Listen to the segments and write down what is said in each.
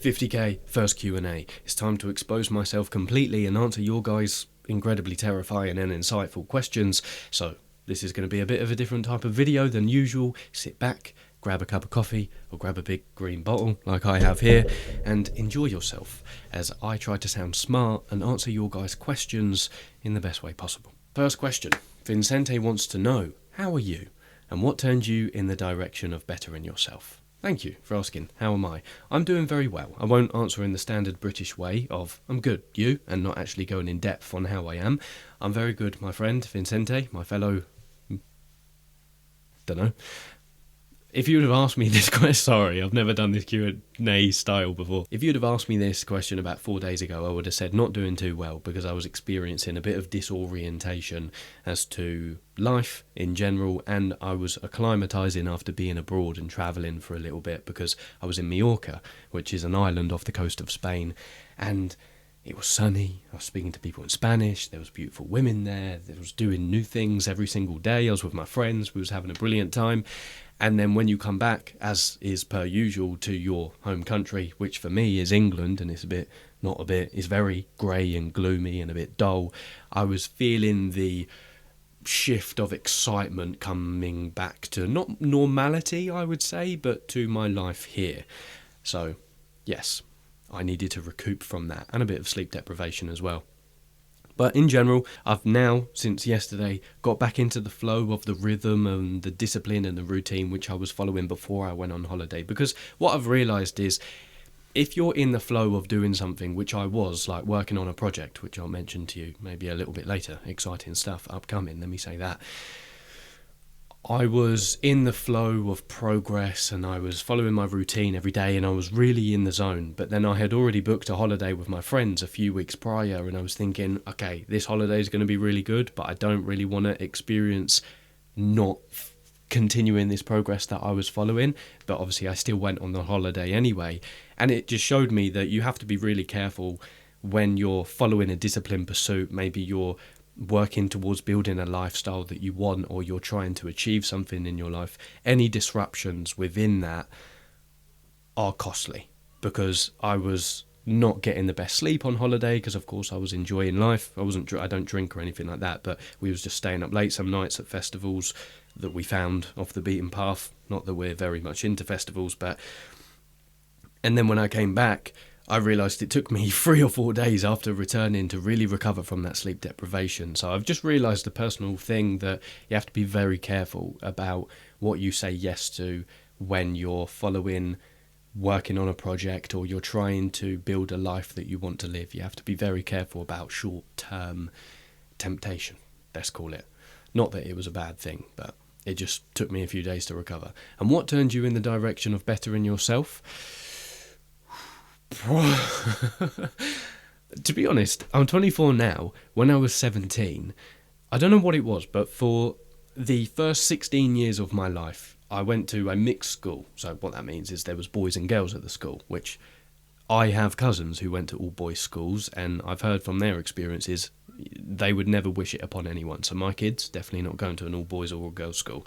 50k first Q&A. It's time to expose myself completely and answer your guys' incredibly terrifying and insightful questions. So this is going to be a bit of a different type of video than usual. Sit back, grab a cup of coffee or grab a big green bottle like I have here and enjoy yourself as I try to sound smart and answer your guys' questions in the best way possible. First question. Vincente wants to know, how are you and what turned you in the direction of bettering yourself? Thank you for asking. How am I? I'm doing very well. I won't answer in the standard British way of, I'm good, you, and not actually going in depth on how I am. I'm very good, my friend, Vincente, my fellow... dunno. If you would have asked me this question... Sorry, I've never done this Q&A style before. If you'd have asked me this question about 4 days ago, I would have said not doing too well because I was experiencing a bit of disorientation as to life in general, and I was acclimatising after being abroad and travelling for a little bit because I was in Mallorca, which is an island off the coast of Spain, and it was sunny. I was speaking to people in Spanish. There was beautiful women there. I was doing new things every single day. I was with my friends. We was having a brilliant time. And then when you come back, as is per usual, to your home country, which for me is England, and it's it's very grey and gloomy and a bit dull, I was feeling the shift of excitement coming back to not normality, I would say, but to my life here. So, yes, I needed to recoup from that, and a bit of sleep deprivation as well. But in general, I've now, since yesterday, got back into the flow of the rhythm and the discipline and the routine which I was following before I went on holiday. Because what I've realised is, if you're in the flow of doing something, which I was, like working on a project, which I'll mention to you maybe a little bit later, exciting stuff upcoming, let me say that. I was in the flow of progress and I was following my routine every day and I was really in the zone. But then I had already booked a holiday with my friends a few weeks prior and I was thinking, okay, this holiday is going to be really good, but I don't really want to experience not continuing this progress that I was following. But obviously I still went on the holiday anyway. And it just showed me that you have to be really careful when you're following a disciplined pursuit. Maybe you're working towards building a lifestyle that you want, or you're trying to achieve something in your life. Any disruptions within that are costly, because I was not getting the best sleep on holiday because of course I was enjoying life. I don't drink or anything like that, but we was just staying up late some nights at festivals that we found off the beaten path. Not that we're very much into festivals, and then when I came back, I realised it took me 3 or 4 days after returning to really recover from that sleep deprivation. So I've just realised the personal thing that you have to be very careful about what you say yes to when you're working on a project or you're trying to build a life that you want to live. You have to be very careful about short-term temptation, let's call it. Not that it was a bad thing, but it just took me a few days to recover. And what turned you in the direction of bettering yourself? To be honest, I'm 24 now. When I was 17, I don't know what it was, but for the first 16 years of my life, I went to a mixed school. So what that means is there was boys and girls at the school, which I have cousins who went to all boys schools, and I've heard from their experiences they would never wish it upon anyone. So my kids definitely not going to an all boys or all girls school,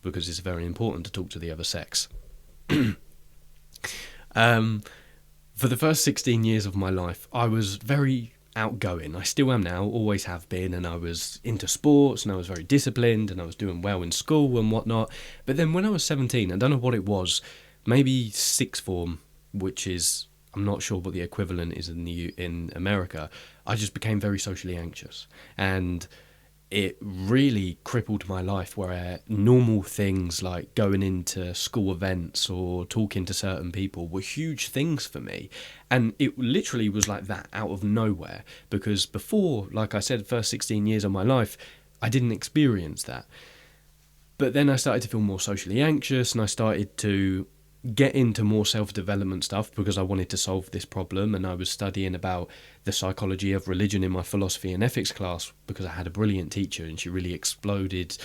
because it's very important to talk to the other sex. For the first 16 years of my life, I was very outgoing. I still am now, always have been, and I was into sports, and I was very disciplined, and I was doing well in school and whatnot. But then when I was 17, I don't know what it was, maybe sixth form, which is, I'm not sure what the equivalent is in America, I just became very socially anxious. And it really crippled my life, where normal things like going into school events or talking to certain people were huge things for me. And it literally was like that out of nowhere, because before, like I said, first 16 years of my life, I didn't experience that. But then I started to feel more socially anxious, and I started to get into more self-development stuff because I wanted to solve this problem. And I was studying about the psychology of religion in my philosophy and ethics class because I had a brilliant teacher and she really exploded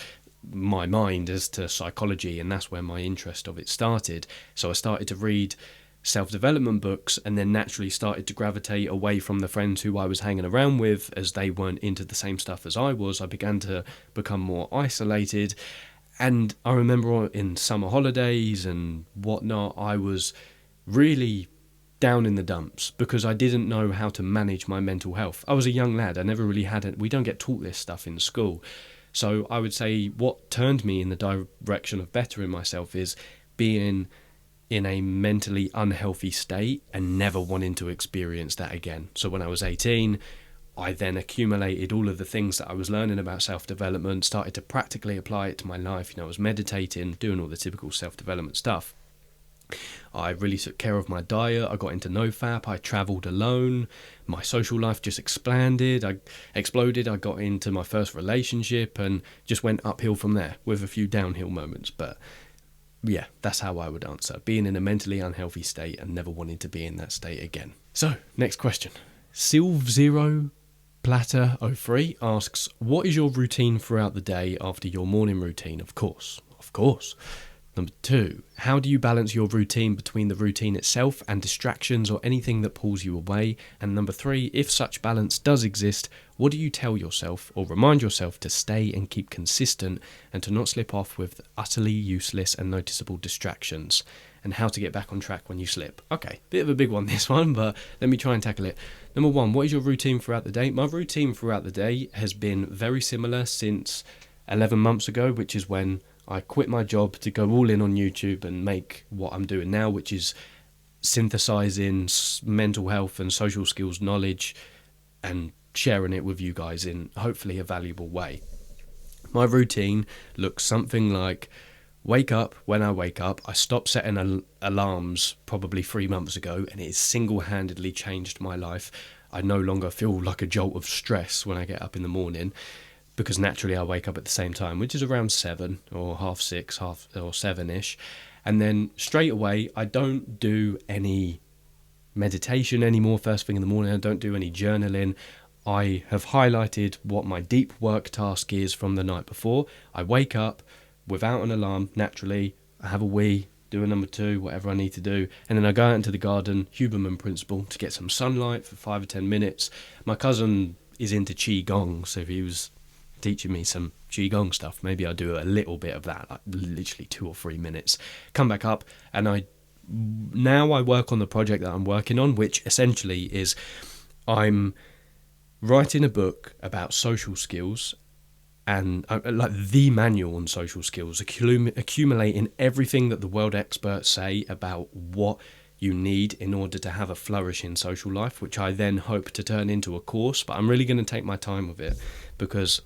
my mind as to psychology, and that's where my interest of it started. So I started to read self-development books and then naturally started to gravitate away from the friends who I was hanging around with, as they weren't into the same stuff as I was. I began to become more isolated. And I remember in summer holidays and whatnot, I was really down in the dumps because I didn't know how to manage my mental health. I was a young lad. I never really had it. We don't get taught this stuff in school. So I would say what turned me in the direction of bettering myself is being in a mentally unhealthy state and never wanting to experience that again. So when I was 18, I then accumulated all of the things that I was learning about self-development, started to practically apply it to my life. I was meditating, doing all the typical self-development stuff. I really took care of my diet. I got into NoFap. I travelled alone. My social life just exploded. I got into my first relationship and just went uphill from there with a few downhill moments. But yeah, that's how I would answer. Being in a mentally unhealthy state and never wanting to be in that state again. So, next question. Silv0 Platter 03 asks, what is your routine throughout the day after your morning routine? Of course. Number 2, how do you balance your routine between the routine itself and distractions or anything that pulls you away? And number 3, if such balance does exist, what do you tell yourself or remind yourself to stay and keep consistent and to not slip off with utterly useless and noticeable distractions? And how to get back on track when you slip. Okay, bit of a big one this one, but let me try and tackle it. Number 1, what is your routine throughout the day? My routine throughout the day has been very similar since 11 months ago, which is when I quit my job to go all in on YouTube and make what I'm doing now, which is synthesizing mental health and social skills knowledge and sharing it with you guys in hopefully a valuable way. My routine looks something like wake up when I wake up. I stopped setting alarms probably 3 months ago, and it has single-handedly changed my life. I no longer feel like a jolt of stress when I get up in the morning, because naturally I wake up at the same time, which is around 7 or half 6, or 7ish. And then straight away, I don't do any meditation anymore first thing in the morning. I don't do any journaling. I have highlighted what my deep work task is from the night before. I wake up without an alarm, naturally. I have a wee, do a number 2, whatever I need to do. And then I go out into the garden, Huberman principle, to get some sunlight for 5 or 10 minutes. My cousin is into Qigong, so if he was teaching me some Qigong stuff, maybe I'll do a little bit of that, like literally 2 or 3 minutes, come back up, and I work on the project that I'm working on, which essentially is I'm writing a book about social skills and like the manual on social skills, accumulating everything that the world experts say about what you need in order to have a flourishing social life, which I then hope to turn into a course. But I'm really going to take my time with it because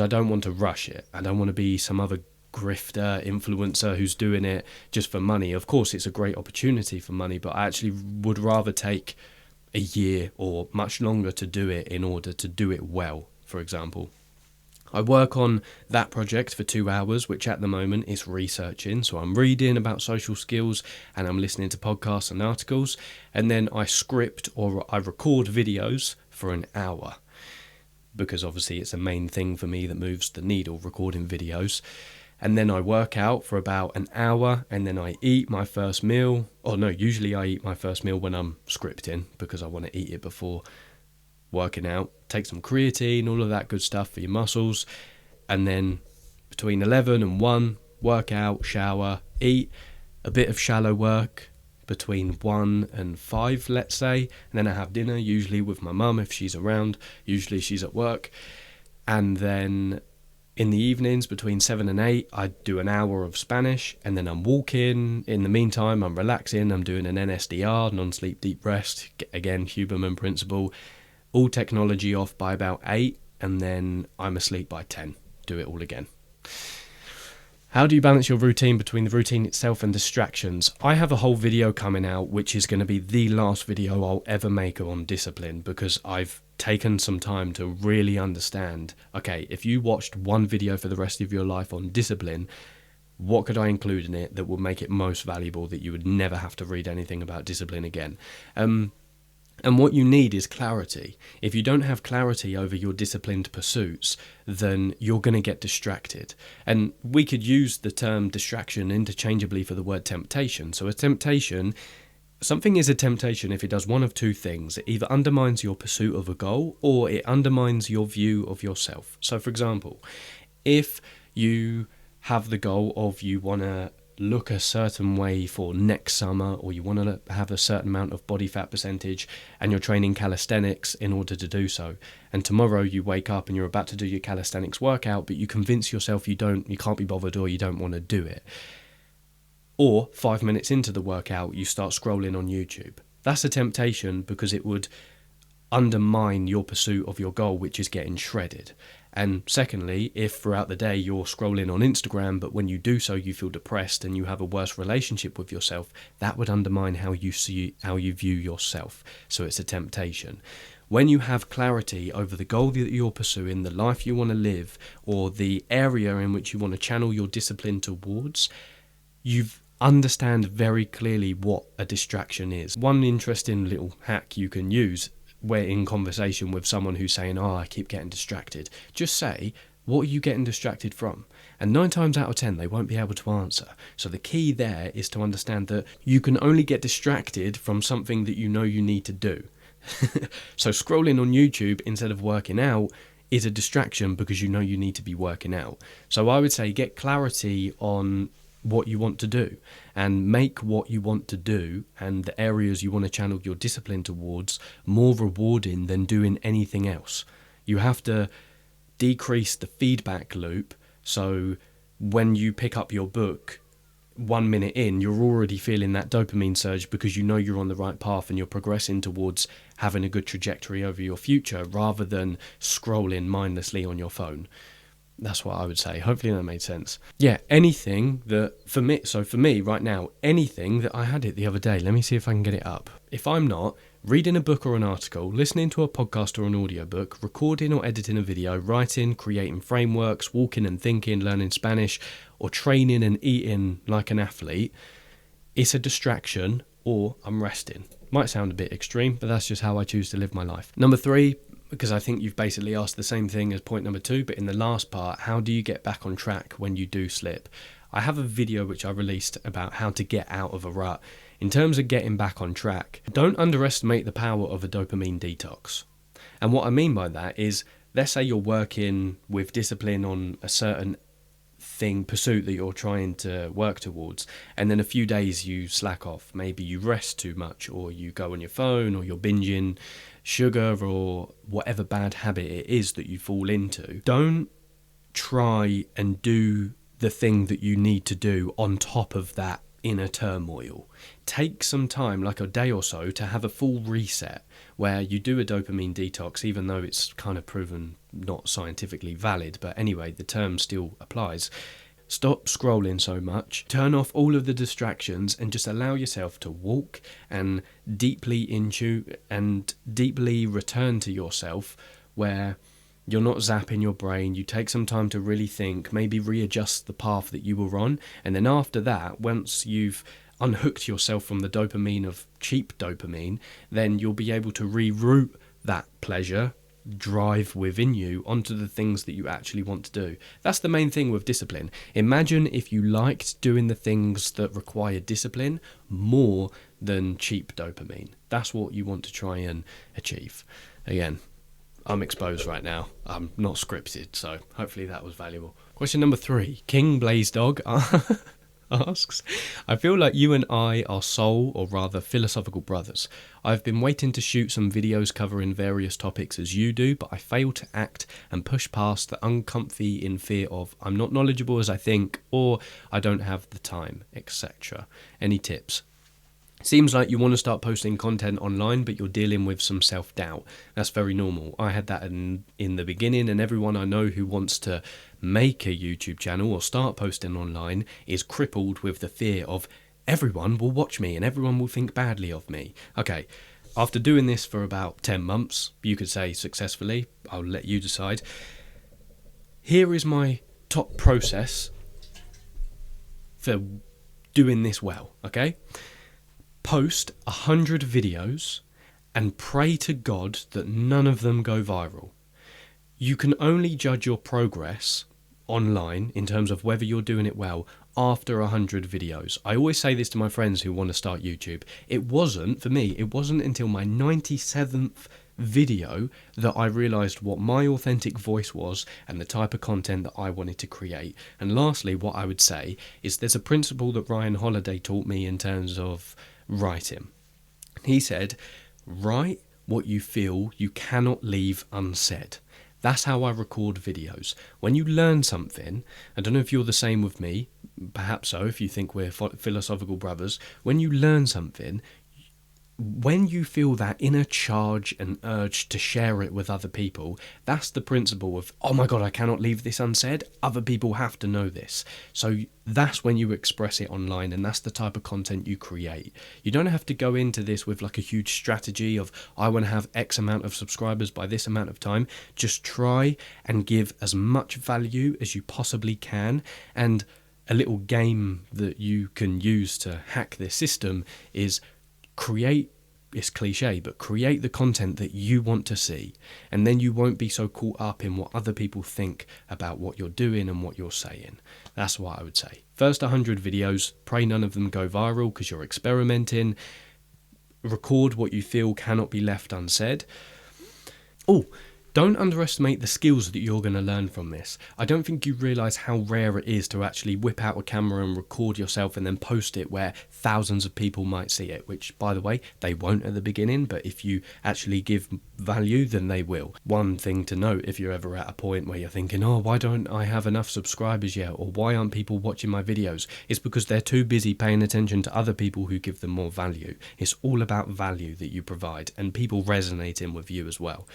I don't want to rush it. I don't want to be some other grifter influencer who's doing it just for money. Of course, it's a great opportunity for money, but I actually would rather take a year or much longer to do it in order to do it well, for example. I work on that project for 2 hours, which at the moment is researching. So I'm reading about social skills and I'm listening to podcasts and articles. And then I script or I record videos for an hour, because obviously it's a main thing for me that moves the needle, recording videos. And then I work out for about an hour, and then I eat my first meal. Usually I eat my first meal when I'm scripting, because I want to eat it before working out. Take some creatine, all of that good stuff for your muscles. And then between 11 and 1, work out, shower, eat, a bit of shallow work between 1 and 5, let's say. And then I have dinner, usually with my mum if she's around. Usually she's at work. And then in the evenings between 7 and 8, I do an hour of Spanish, and then I'm walking. In the meantime, I'm relaxing. I'm doing an NSDR, non-sleep deep rest. Again, Huberman principle. All technology off by about 8, and then I'm asleep by 10. Do it all again. How do you balance your routine between the routine itself and distractions? I have a whole video coming out, which is going to be the last video I'll ever make on discipline, because I've taken some time to really understand, okay, if you watched one video for the rest of your life on discipline, what could I include in it that would make it most valuable, that you would never have to read anything about discipline again? And what you need is clarity. If you don't have clarity over your disciplined pursuits, then you're going to get distracted. And we could use the term distraction interchangeably for the word temptation. So a temptation, something is a temptation if it does one of two things. It either undermines your pursuit of a goal, or it undermines your view of yourself. So for example, if you have the goal of you want to look a certain way for next summer, or you want to have a certain amount of body fat percentage, and you're training calisthenics in order to do so. And tomorrow you wake up and you're about to do your calisthenics workout, but you convince yourself you can't be bothered, or you don't want to do it. Or 5 minutes into the workout, you start scrolling on YouTube. That's a temptation, because it would undermine your pursuit of your goal, which is getting shredded. And secondly, if throughout the day you're scrolling on Instagram, but when you do so you feel depressed and you have a worse relationship with yourself, that would undermine how you view yourself. So it's a temptation. When you have clarity over the goal that you're pursuing, the life you want to live, or the area in which you want to channel your discipline towards, you understand very clearly what a distraction is. One interesting little hack you can use, where in conversation with someone who's saying, I keep getting distracted, just say, what are you getting distracted from? And 9 times out of 10, they won't be able to answer. So the key there is to understand that you can only get distracted from something that you know you need to do. So scrolling on YouTube instead of working out is a distraction, because you know you need to be working out. So I would say get clarity on what you want to do, and make what you want to do and the areas you want to channel your discipline towards more rewarding than doing anything else. You have to decrease the feedback loop, so when you pick up your book 1 minute in, you're already feeling that dopamine surge, because you know you're on the right path and you're progressing towards having a good trajectory over your future, rather than scrolling mindlessly on your phone. That's what I would say. Hopefully that made sense. Yeah, anything that, for me right now, anything that, I had it the other day, let me see if I can get it up. If I'm not reading a book or an article, listening to a podcast or an audiobook, recording or editing a video, writing, creating frameworks, walking and thinking, learning Spanish, or training and eating like an athlete, it's a distraction, or I'm resting. Might sound a bit extreme, but that's just how I choose to live my life. Number 3, because I think you've basically asked the same thing as point number 2, but in the last part, how do you get back on track when you do slip? I have a video which I released about how to get out of a rut. In terms of getting back on track, don't underestimate the power of a dopamine detox. And what I mean by that is, let's say you're working with discipline on a certain pursuit that you're trying to work towards, and then a few days you slack off. Maybe you rest too much, or you go on your phone, or you're binging sugar, or whatever bad habit it is that you fall into. Don't try and do the thing that you need to do on top of that inner turmoil. Take some time, like a day or so, to have a full reset where you do a dopamine detox, even though it's kind of proven not scientifically valid, but anyway, the term still applies. Stop scrolling so much, turn off all of the distractions, and just allow yourself to walk and deeply return to yourself, where you're not zapping your brain. You take some time to really think, maybe readjust the path that you were on, and then after that, once you've unhooked yourself from the dopamine of cheap dopamine, then you'll be able to reroute that pleasure drive within you onto the things that you actually want to do. That's the main thing with discipline. Imagine if you liked doing the things that require discipline more than cheap dopamine. That's what you want to try and achieve. Again, I'm exposed right now. I'm not scripted, so hopefully that was valuable. Question number 3. King Blaze Dog asks, I feel like you and I are soul, or rather philosophical brothers. I've been waiting to shoot some videos covering various topics as you do, but I fail to act and push past the uncomfy in fear of I'm not knowledgeable as I think, or I don't have the time, etc. Any tips? Seems like you want to start posting content online, but you're dealing with some self-doubt. That's very normal. I had that in the beginning, and everyone I know who wants to make a YouTube channel or start posting online is crippled with the fear of everyone will watch me and everyone will think badly of me. Okay, after doing this for about 10 months, you could say successfully, I'll let you decide. Here is my top process for doing this well, okay? Post 100 videos and pray to God that none of them go viral. You can only judge your progress online in terms of whether you're doing it well after 100 videos. I always say this to my friends who want to start YouTube. It wasn't, for me, it wasn't until my 97th video that I realised what my authentic voice was and the type of content that I wanted to create. And lastly, what I would say is there's a principle that Ryan Holiday taught me in terms of writing. He said, write what you feel you cannot leave unsaid. That's how I record videos. When you learn something, I don't know if you're the same with me, perhaps so, if you think we're philosophical brothers. When you learn something, when you feel that inner charge and urge to share it with other people, that's the principle of, oh my God, I cannot leave this unsaid. Other people have to know this. So that's when you express it online, and that's the type of content you create. You don't have to go into this with like a huge strategy of, I want to have X amount of subscribers by this amount of time. Just try and give as much value as you possibly can. And a little game that you can use to hack this system is create, it's cliche, but create the content that you want to see, and then you won't be so caught up in what other people think about what you're doing and what you're saying. That's what I would say. First 100 videos, pray none of them go viral because you're experimenting. Record what you feel cannot be left unsaid. Oh, don't underestimate the skills that you're going to learn from this. I don't think you realise how rare it is to actually whip out a camera and record yourself and then post it where thousands of people might see it, which, by the way, they won't at the beginning, but if you actually give value, then they will. One thing to note, if you're ever at a point where you're thinking, oh, why don't I have enough subscribers yet, or why aren't people watching my videos? It's because they're too busy paying attention to other people who give them more value. It's all about value that you provide, and people resonating with you as well.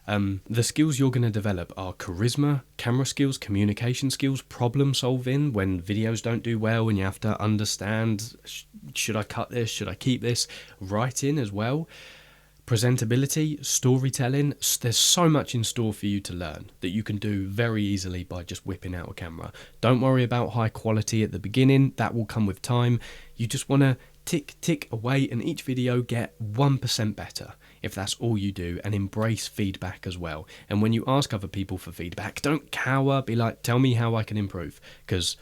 The skills you're going to develop are charisma, camera skills, communication skills, problem solving when videos don't do well and you have to understand, should I cut this, should I keep this, writing as well, presentability, storytelling. There's so much in store for you to learn that you can do very easily by just whipping out a camera. Don't worry about high quality at the beginning, that will come with time. You just want to tick away and each video get 1% better. If that's all you do, and embrace feedback as well. And when you ask other people for feedback, don't cower, be like, tell me how I can improve, because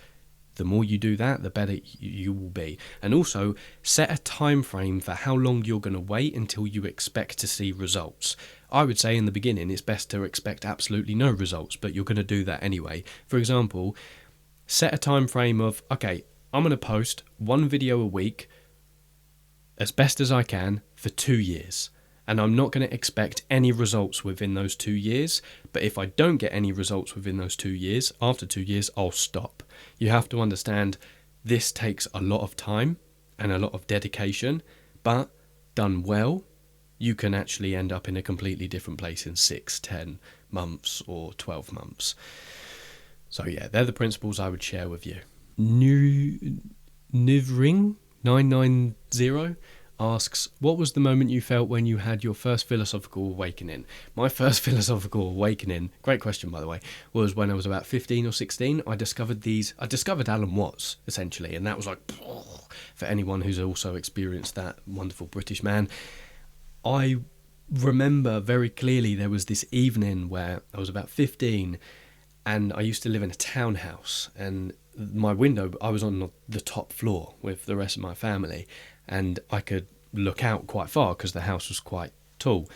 the more you do that, the better you will be. And also, set a time frame for how long you're going to wait until you expect to see results. I would say in the beginning, it's best to expect absolutely no results, but you're going to do that anyway. For example, set a time frame of, okay, I'm going to post one video a week as best as I can for 2 years. And I'm not going to expect any results within those 2 years. But if I don't get any results within those 2 years, after 2 years, I'll stop. You have to understand this takes a lot of time and a lot of dedication, but done well, you can actually end up in a completely different place in 6, 10 months or 12 months. So yeah, they're the principles I would share with you. Nivring990 asks, what was the moment you felt when you had your first philosophical awakening? My first philosophical awakening, great question by the way, was when I was about 15 or 16. I discovered Alan Watts, essentially, and that was like, for anyone who's also experienced that wonderful British man. I remember very clearly there was this evening where I was about 15 and I used to live in a townhouse, and my window, I was on the top floor with the rest of my family, and I could look out quite far because the house was quite tall.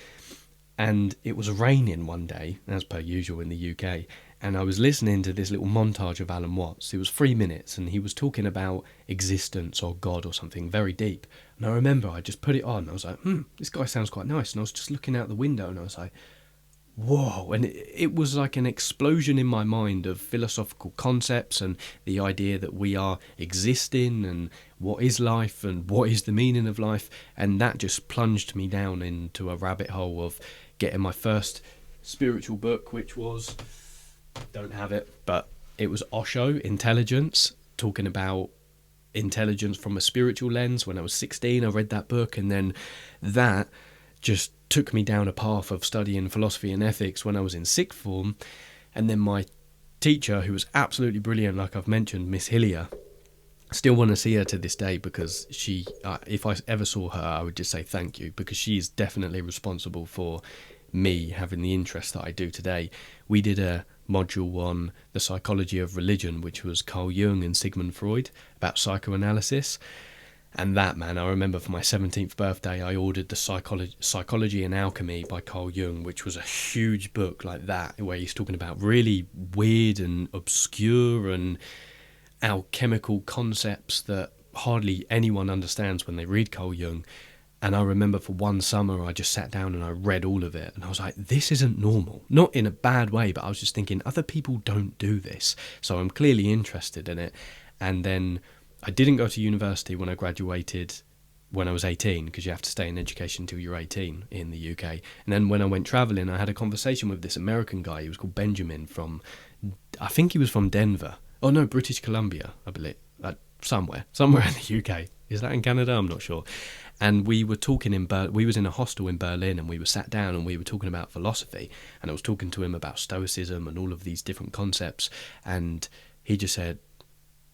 And it was raining one day, as per usual in the UK, and I was listening to this little montage of Alan Watts. It was 3 minutes, and he was talking about existence or God or something very deep. And I remember I just put it on. I was like, this guy sounds quite nice. And I was just looking out the window, and I was like, whoa. And it was like an explosion in my mind of philosophical concepts and the idea that we are existing and what is life and what is the meaning of life. And that just plunged me down into a rabbit hole of getting my first spiritual book, which was, don't have it, but it was Osho, Intelligence, talking about intelligence from a spiritual lens. When I was 16, I read that book, and then that just took me down a path of studying philosophy and ethics when I was in sixth form. And then my teacher, who was absolutely brilliant, like I've mentioned, Miss Hillier, still want to see her to this day, because she, if I ever saw her, I would just say thank you, because she is definitely responsible for me having the interest that I do today. We did a module on the psychology of religion, which was Carl Jung and Sigmund Freud, about psychoanalysis. And that, man, I remember for my 17th birthday, I ordered the Psychology and Alchemy by Carl Jung, which was a huge book like that, where he's talking about really weird and obscure and alchemical concepts that hardly anyone understands when they read Carl Jung. And I remember for one summer, I just sat down and I read all of it. And I was like, this isn't normal. Not in a bad way, but I was just thinking, other people don't do this. So I'm clearly interested in it. And then I didn't go to university when I graduated when I was 18, because you have to stay in education until you're 18 in the UK. And then when I went travelling, I had a conversation with this American guy. He was called Benjamin I think he was from Denver. Oh no, British Columbia, I believe. Somewhere in the UK. Is that in Canada? I'm not sure. And we were talking we was in a hostel in Berlin, and we were sat down and we were talking about philosophy, and I was talking to him about Stoicism and all of these different concepts, and he just said,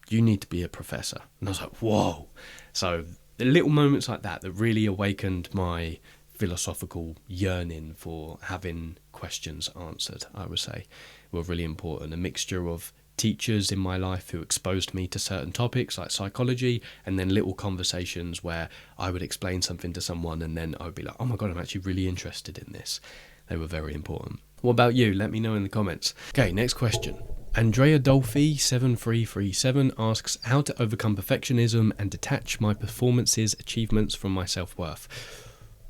you need to be a professor. And I was like, whoa. So the little moments like that really awakened my philosophical yearning for having questions answered, I would say, were really important. A mixture of teachers in my life who exposed me to certain topics like psychology, and then little conversations where I would explain something to someone and then I would be like, oh my god, I'm actually really interested in this. They were very important. What about you? Let me know in the comments. Okay, next question. Andrea Dolphy 7337 asks how to overcome perfectionism and detach my performances, achievements from my self-worth.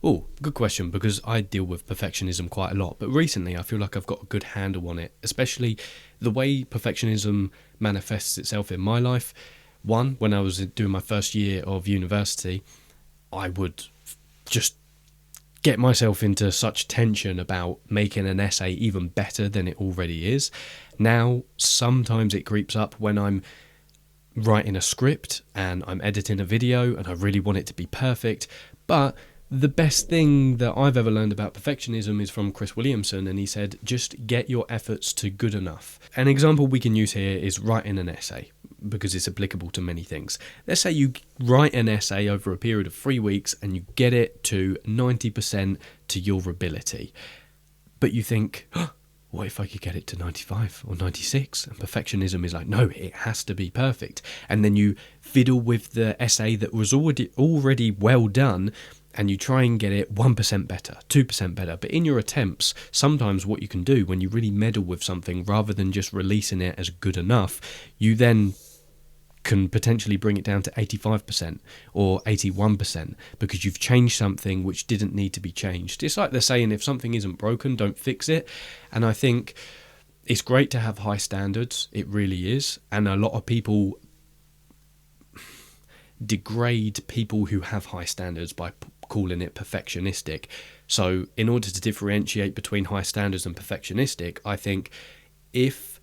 Oh, good question, because I deal with perfectionism quite a lot, but recently I feel like I've got a good handle on it, especially the way perfectionism manifests itself in my life. One, when I was doing my first year of university, I would just get myself into such tension about making an essay even better than it already is. Now, sometimes it creeps up when I'm writing a script and I'm editing a video and I really want it to be perfect, but the best thing that I've ever learned about perfectionism is from Chris Williamson, and he said, just get your efforts to good enough. An example we can use here is writing an essay, because it's applicable to many things. Let's say you write an essay over a period of 3 weeks and you get it to 90% to your ability. But you think, what if I could get it to 95 or 96? And perfectionism is like, no, it has to be perfect. And then you fiddle with the essay that was already well done, and you try and get it 1% better, 2% better. But in your attempts, sometimes what you can do when you really meddle with something, rather than just releasing it as good enough, you then can potentially bring it down to 85% or 81% because you've changed something which didn't need to be changed. It's like they're saying, if something isn't broken, don't fix it. And I think it's great to have high standards. It really is. And a lot of people degrade people who have high standards by calling it perfectionistic. So in order to differentiate between high standards and perfectionistic, I think if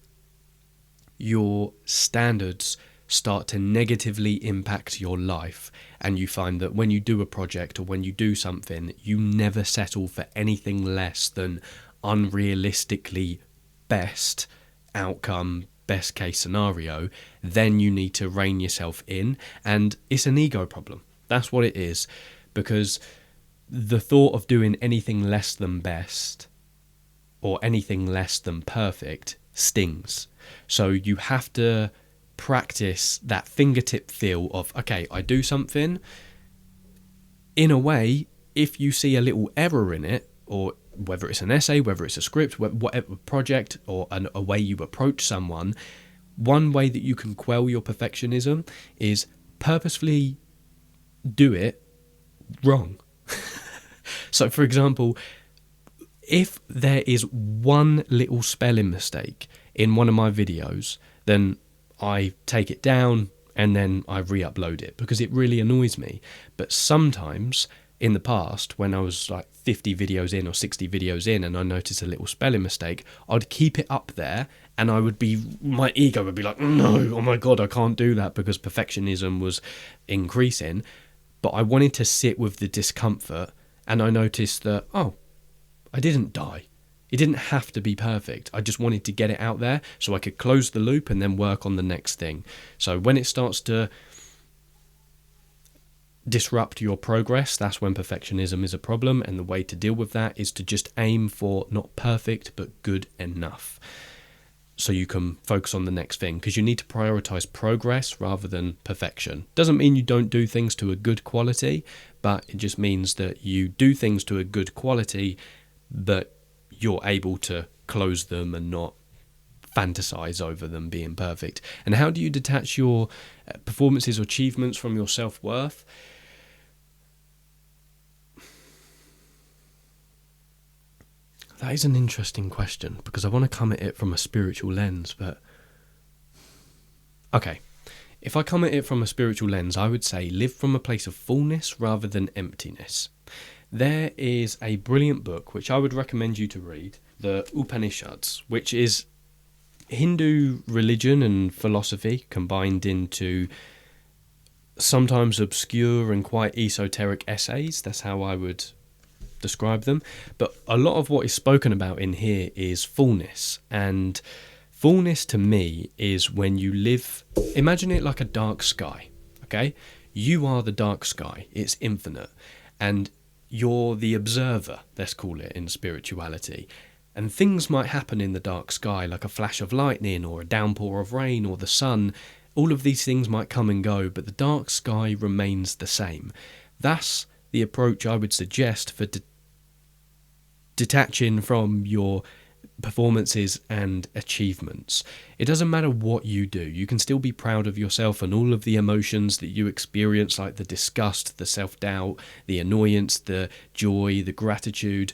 your standards start to negatively impact your life, and you find that when you do a project or when you do something, you never settle for anything less than unrealistically best outcome, best case scenario, then you need to rein yourself in. And it's an ego problem. That's what it is. Because the thought of doing anything less than best or anything less than perfect stings. So you have to practice that fingertip feel of, okay, I do something. In a way, if you see a little error in it, or whether it's an essay, whether it's a script, whatever project, or a way you approach someone, one way that you can quell your perfectionism is purposefully do it wrong. So, for example, if there is one little spelling mistake in one of my videos, then I take it down and then I re-upload it because it really annoys me. But sometimes in the past, when I was like 50 videos in or 60 videos in and I noticed a little spelling mistake, I'd keep it up there and my ego would be like, no, oh my God, I can't do that, because perfectionism was increasing. But I wanted to sit with the discomfort, and I noticed that, oh, I didn't die. It didn't have to be perfect. I just wanted to get it out there so I could close the loop and then work on the next thing. So when it starts to disrupt your progress, that's when perfectionism is a problem, and the way to deal with that is to just aim for not perfect but good enough. so you can focus on the next thing, because you need to prioritize progress rather than perfection. Doesn't mean you don't do things to a good quality, but it just means that you do things to a good quality, but you're able to close them and not fantasize over them being perfect. And how do you detach your performances or achievements from your self-worth? That is an interesting question, because I want to come at it from a spiritual lens, but okay. If I come at it from a spiritual lens, I would say live from a place of fullness rather than emptiness. There is a brilliant book which I would recommend you to read, the Upanishads, which is Hindu religion and philosophy combined into sometimes obscure and quite esoteric essays. That's how I would describe them. But a lot of what is spoken about in here is fullness. And fullness to me is when you live, imagine it like a dark sky, okay? You are the dark sky. It's infinite. And you're the observer, let's call it, in spirituality. And things might happen in the dark sky, like a flash of lightning or a downpour of rain or the sun. All of these things might come and go, but the dark sky remains the same. That's the approach I would suggest for detaching from your performances and achievements. It doesn't matter what you do. You can still be proud of yourself and all of the emotions that you experience, like the disgust, the self-doubt, the annoyance, the joy, the gratitude.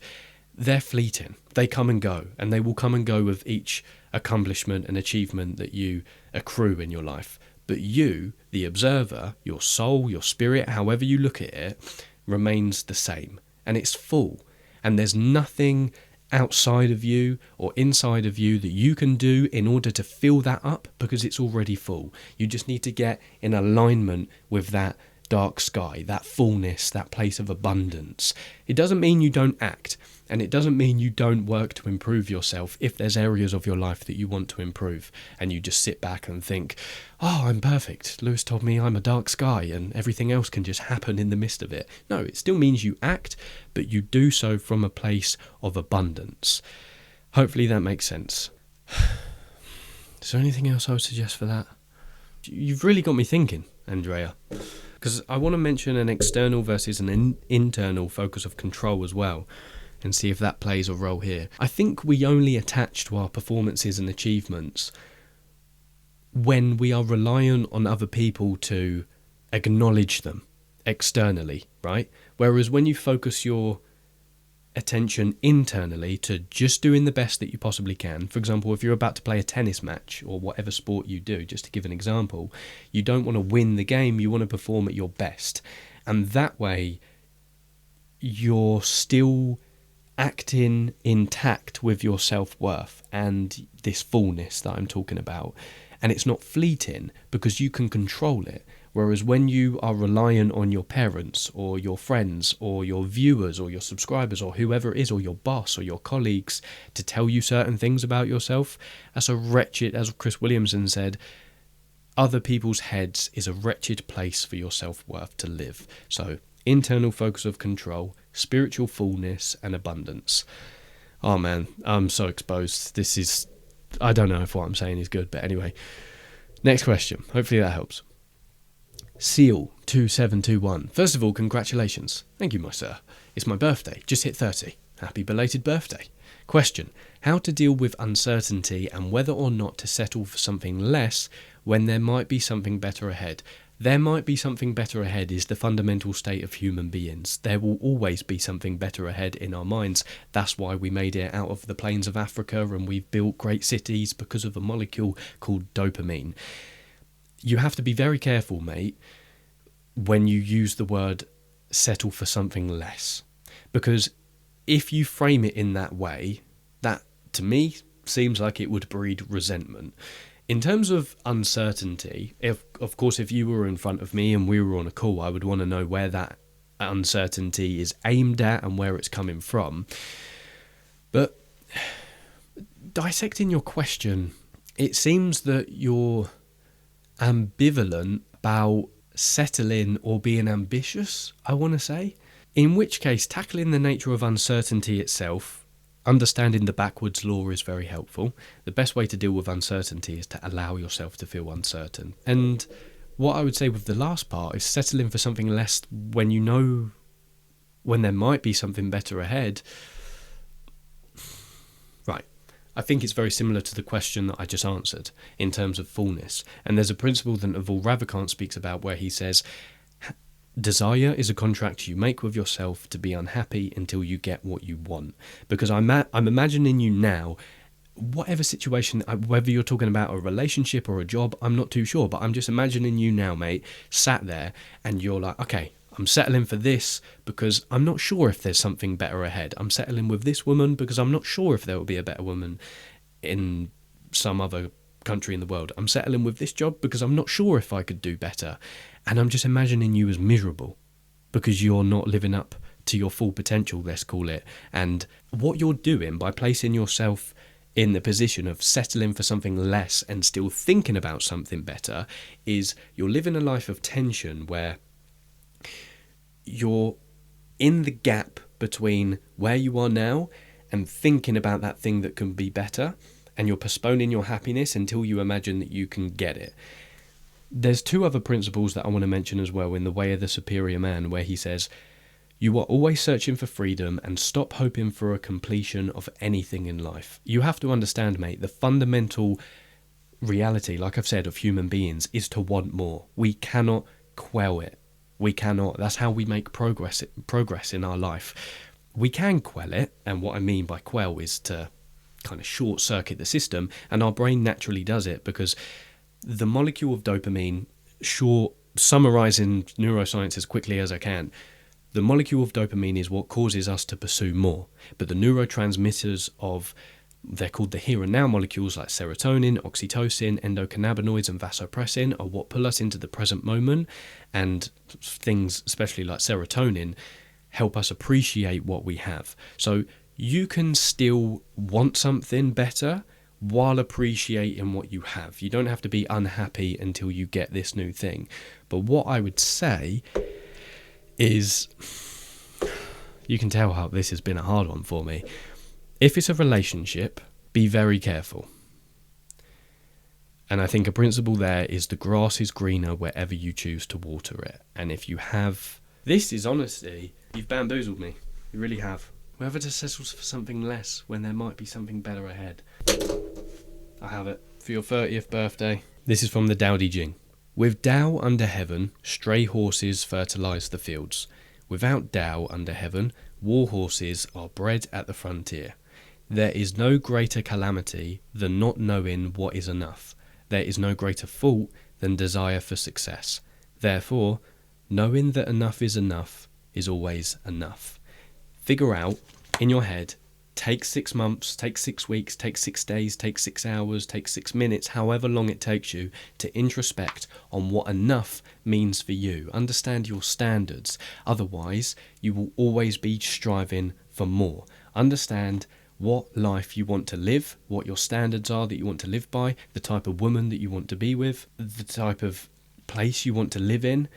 They're fleeting. They come and go, and they will come and go with each accomplishment and achievement that you accrue in your life. But you, the observer, your soul, your spirit, however you look at it, remains the same. And it's full. And there's nothing outside of you or inside of you that you can do in order to fill that up, because it's already full. You just need to get in alignment with that dark sky, that fullness, that place of abundance. It doesn't mean you don't act, and it doesn't mean you don't work to improve yourself if there's areas of your life that you want to improve and you just sit back and think, oh, I'm perfect. Lewis told me I'm a dark sky and everything else can just happen in the midst of it. No, it still means you act, but you do so from a place of abundance. Hopefully that makes sense. Is there anything else I would suggest for that? You've really got me thinking, Andrea. Because I want to mention an external versus an internal focus of control as well, and see if that plays a role here. I think we only attach to our performances and achievements when we are reliant on other people to acknowledge them externally, right? Whereas when you focus your attention internally to just doing the best that you possibly can, for example, if you're about to play a tennis match or whatever sport you do, just to give an example, you don't want to win the game, you want to perform at your best. And that way, you're still acting intact with your self-worth and this fullness that I'm talking about. And it's not fleeting because you can control it. Whereas when you are reliant on your parents or your friends or your viewers or your subscribers or whoever it is, or your boss or your colleagues to tell you certain things about yourself, that's a wretched, as Chris Williamson said, other people's heads is a wretched place for your self-worth to live. So internal focus of control, spiritual fullness and abundance. Oh man, I'm so exposed. This is, I don't know if what I'm saying is good, but anyway. Next question. Hopefully that helps. Seal2721. First of all, congratulations. Thank you, my sir. It's my birthday. Just hit 30. Happy belated birthday. Question. How to deal with uncertainty and whether or not to settle for something less when there might be something better ahead. There might be something better ahead is the fundamental state of human beings. There will always be something better ahead in our minds. That's why we made it out of the plains of Africa and we've built great cities, because of a molecule called dopamine. You have to be very careful, mate, when you use the word settle for something less. Because if you frame it in that way, that, to me, seems like it would breed resentment. In terms of uncertainty, of course, if you were in front of me and we were on a call, I would want to know where that uncertainty is aimed at and where it's coming from. But dissecting your question, it seems that you're ambivalent about settling or being ambitious, I want to say. In which case, tackling the nature of uncertainty itself understanding the backwards law is very helpful. The best way to deal with uncertainty is to allow yourself to feel uncertain. And what I would say with the last part is settle in for something less when you know when there might be something better ahead. Right. I think it's very similar to the question that I just answered in terms of fullness. And there's a principle that Naval Ravikant speaks about where he says, desire is a contract you make with yourself to be unhappy until you get what you want. Because I'm imagining you now, whatever situation, whether you're talking about a relationship or a job, I'm not too sure, but I'm just imagining you now, mate, sat there and you're like, okay, I'm settling for this because I'm not sure if there's something better ahead. I'm settling with this woman because I'm not sure if there will be a better woman in some other country in the world. I'm settling with this job because I'm not sure if I could do better. And I'm just imagining you as miserable because you're not living up to your full potential, let's call it. And what you're doing by placing yourself in the position of settling for something less and still thinking about something better is you're living a life of tension where you're in the gap between where you are now and thinking about that thing that can be better, and you're postponing your happiness until you imagine that you can get it. There's two other principles that I want to mention as well in The Way of the Superior Man, where he says, you are always searching for freedom and stop hoping for a completion of anything in life. You have to understand, mate, the fundamental reality, like I've said, of human beings is to want more. We cannot quell it. We cannot. That's how we make progress in our life. We can quell it, and what I mean by quell is to kind of short circuit the system, and our brain naturally does it because the molecule of dopamine, summarizing neuroscience as quickly as I can, the molecule of dopamine is what causes us to pursue more, but the neurotransmitters they're called the here and now molecules like serotonin, oxytocin, endocannabinoids and vasopressin are what pull us into the present moment, and things, especially like serotonin, help us appreciate what we have. So you can still want something better while appreciating what you have. You don't have to be unhappy until you get this new thing. But what I would say is, you can tell how this has been a hard one for me. If it's a relationship, be very careful. And I think a principle there is the grass is greener wherever you choose to water it. And if you have... This is honestly... You've bamboozled me. You really have. Whoever just settles for something less when there might be something better ahead. I have it. For your 30th birthday. This is from the Tao Te Ching. With Tao under heaven, stray horses fertilise the fields. Without Tao under heaven, war horses are bred at the frontier. There is no greater calamity than not knowing what is enough. There is no greater fault than desire for success. Therefore, knowing that enough is always enough. Figure out, in your head, take 6 months, take 6 weeks, take 6 days, take 6 hours, take 6 minutes, however long it takes you to introspect on what enough means for you. Understand your standards. Otherwise, you will always be striving for more. Understand what life you want to live, what your standards are that you want to live by, the type of woman that you want to be with, the type of place you want to live in,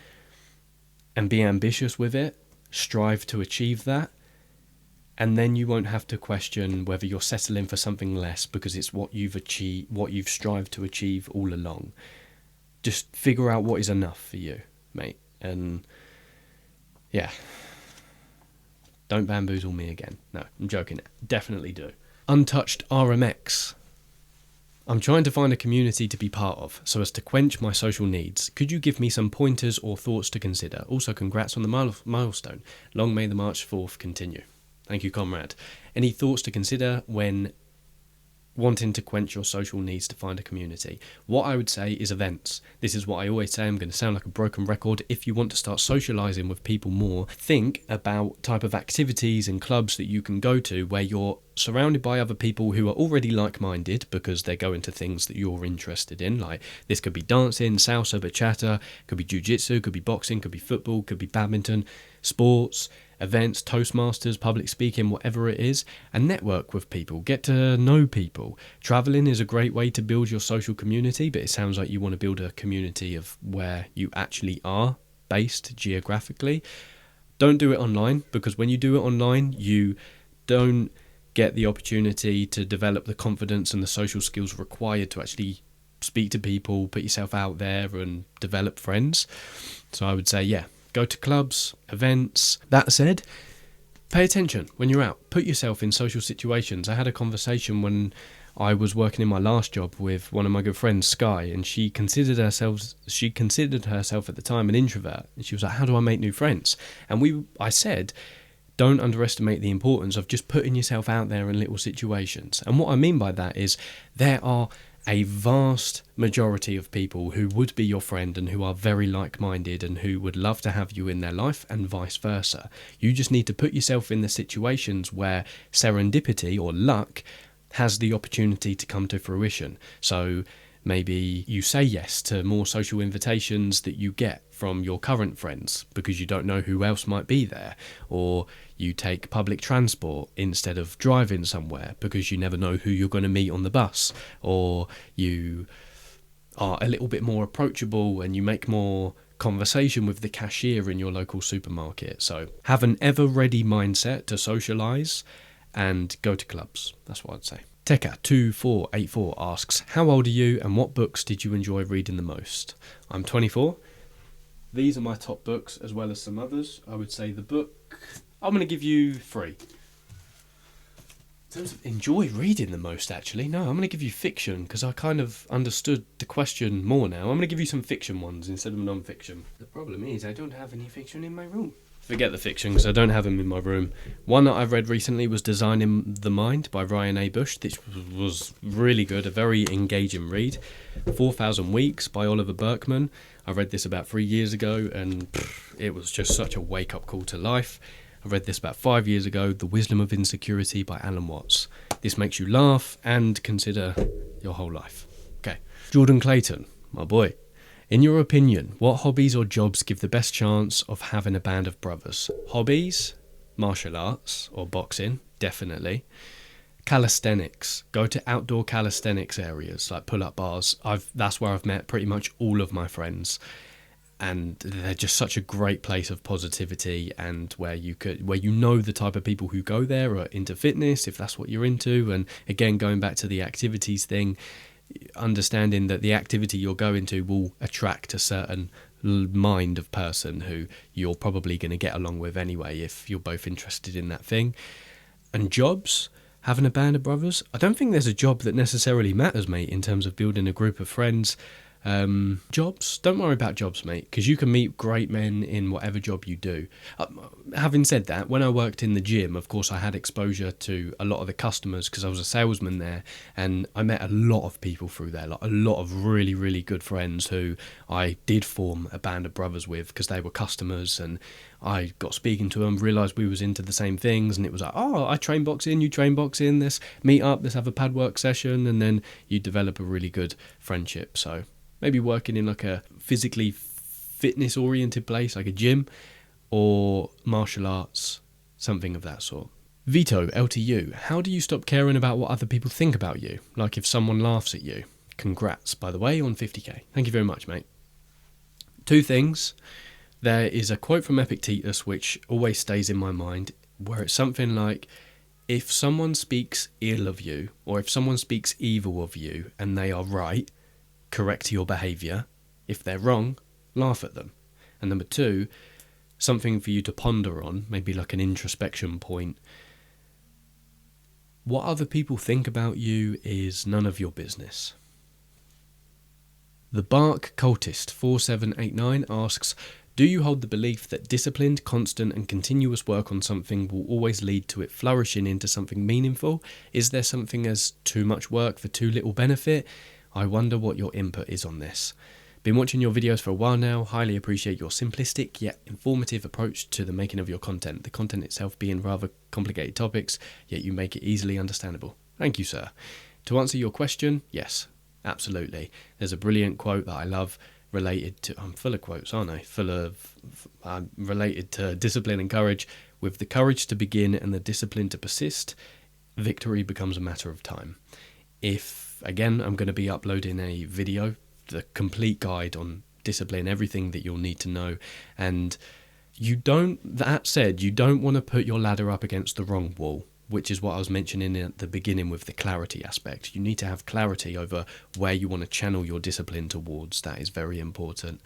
and be ambitious with it. Strive to achieve that. And then you won't have to question whether you're settling for something less because it's what you've achieved, what you've strived to achieve all along. Just figure out what is enough for you, mate. And yeah, don't bamboozle me again. No, I'm joking. Definitely do. Untouched RMX. I'm trying to find a community to be part of so as to quench my social needs. Could you give me some pointers or thoughts to consider? Also, congrats on the milestone. Long may the March 4th continue. Thank you, comrade. Any thoughts to consider when wanting to quench your social needs to find a community? What I would say is events. This is what I always say. I'm going to sound like a broken record. If you want to start socialising with people more, think about type of activities and clubs that you can go to where you're surrounded by other people who are already like-minded because they're going to things that you're interested in. Like this could be dancing, salsa, bachata, could be jiu-jitsu, could be boxing, could be football, could be badminton, sports, events, Toastmasters, public speaking, whatever it is, and network with people, get to know people. Traveling is a great way to build your social community, but it sounds like you want to build a community of where you actually are based geographically. Don't do it online, because when you do it online, you don't get the opportunity to develop the confidence and the social skills required to actually speak to people, put yourself out there and develop friends. So I would say, yeah, go to clubs, events. That said, pay attention when you're out. Put yourself in social situations. I had a conversation when I was working in my last job with one of my good friends, Sky, and she considered herself at the time an introvert. And she was like, how do I make new friends? And I said, don't underestimate the importance of just putting yourself out there in little situations. And what I mean by that is there are a vast majority of people who would be your friend and who are very like-minded and who would love to have you in their life, and vice versa. You just need to put yourself in the situations where serendipity or luck has the opportunity to come to fruition. So maybe you say yes to more social invitations that you get from your current friends because you don't know who else might be there, or you take public transport instead of driving somewhere because you never know who you're going to meet on the bus, or you are a little bit more approachable and you make more conversation with the cashier in your local supermarket. So have an ever-ready mindset to socialise and go to clubs. That's what I'd say. Tekka2484 asks, how old are you and what books did you enjoy reading the most? I'm 24. These are my top books as well as some others. I would say the book, I'm going to give you 3. In terms of enjoy reading the most, actually, no, I'm going to give you fiction because I kind of understood the question more now. I'm going to give you some fiction ones instead of non-fiction. The problem is I don't have any fiction in my room. Forget the fiction because I don't have them in my room. One that I've read recently was Designing the Mind by Ryan A. Bush. This was really good, a very engaging read. 4,000 Weeks by Oliver Burkeman. I read this about 3 years ago and it was just such a wake-up call to life. I read this about 5 years ago, The Wisdom of Insecurity by Alan Watts. This makes you laugh and consider your whole life. Okay, Jordan Clayton, my boy. In your opinion, what hobbies or jobs give the best chance of having a band of brothers? Hobbies, martial arts or boxing, definitely. Calisthenics, go to outdoor calisthenics areas like pull-up bars. That's where I've met pretty much all of my friends, and they're just such a great place of positivity, and where you know the type of people who go there are into fitness if that's what you're into. And again, going back to the activities thing, understanding that the activity you're going to will attract a certain mind of person who you're probably going to get along with anyway if you're both interested in that thing. And jobs, having a band of brothers, I don't think there's a job that necessarily matters, mate, in terms of building a group of friends. Jobs, don't worry about jobs, mate, because you can meet great men in whatever job you do. Having said that, when I worked in the gym, of course, I had exposure to a lot of the customers because I was a salesman there, and I met a lot of people through there, like a lot of really, really good friends who I did form a band of brothers with because they were customers, and I got speaking to them, realised we was into the same things, and it was like, oh, I train boxing, you train boxing, let's meet up, let's have a pad work session, and then you develop a really good friendship. So maybe working in like a physically fitness oriented place like a gym or martial arts, something of that sort. Vito LTU, how do you stop caring about what other people think about you? Like if someone laughs at you. Congrats, by the way, on 50k. Thank you very much, mate. 2 things. There is a quote from Epictetus which always stays in my mind, where it's something like, if someone speaks ill of you, or if someone speaks evil of you and they are right, correct your behaviour. If they're wrong, laugh at them. And number 2, something for you to ponder on, maybe like an introspection point. What other people think about you is none of your business. The Bark Cultist 4789 asks, do you hold the belief that disciplined, constant and continuous work on something will always lead to it flourishing into something meaningful? Is there something as too much work for too little benefit? I wonder what your input is on this. Been watching your videos for a while now, highly appreciate your simplistic yet informative approach to the making of your content, the content itself being rather complicated topics, yet you make it easily understandable. Thank you, sir. To answer your question, yes, absolutely. There's a brilliant quote that I love related to, I'm full of quotes, aren't I? Related to discipline and courage. With the courage to begin and the discipline to persist, victory becomes a matter of time. Again, I'm going to be uploading a video, the complete guide on discipline, everything that you'll need to know. And that said, you don't want to put your ladder up against the wrong wall. which is what I was mentioning at the beginning with the clarity aspect. You need to have clarity over where you want to channel your discipline towards. That is very important.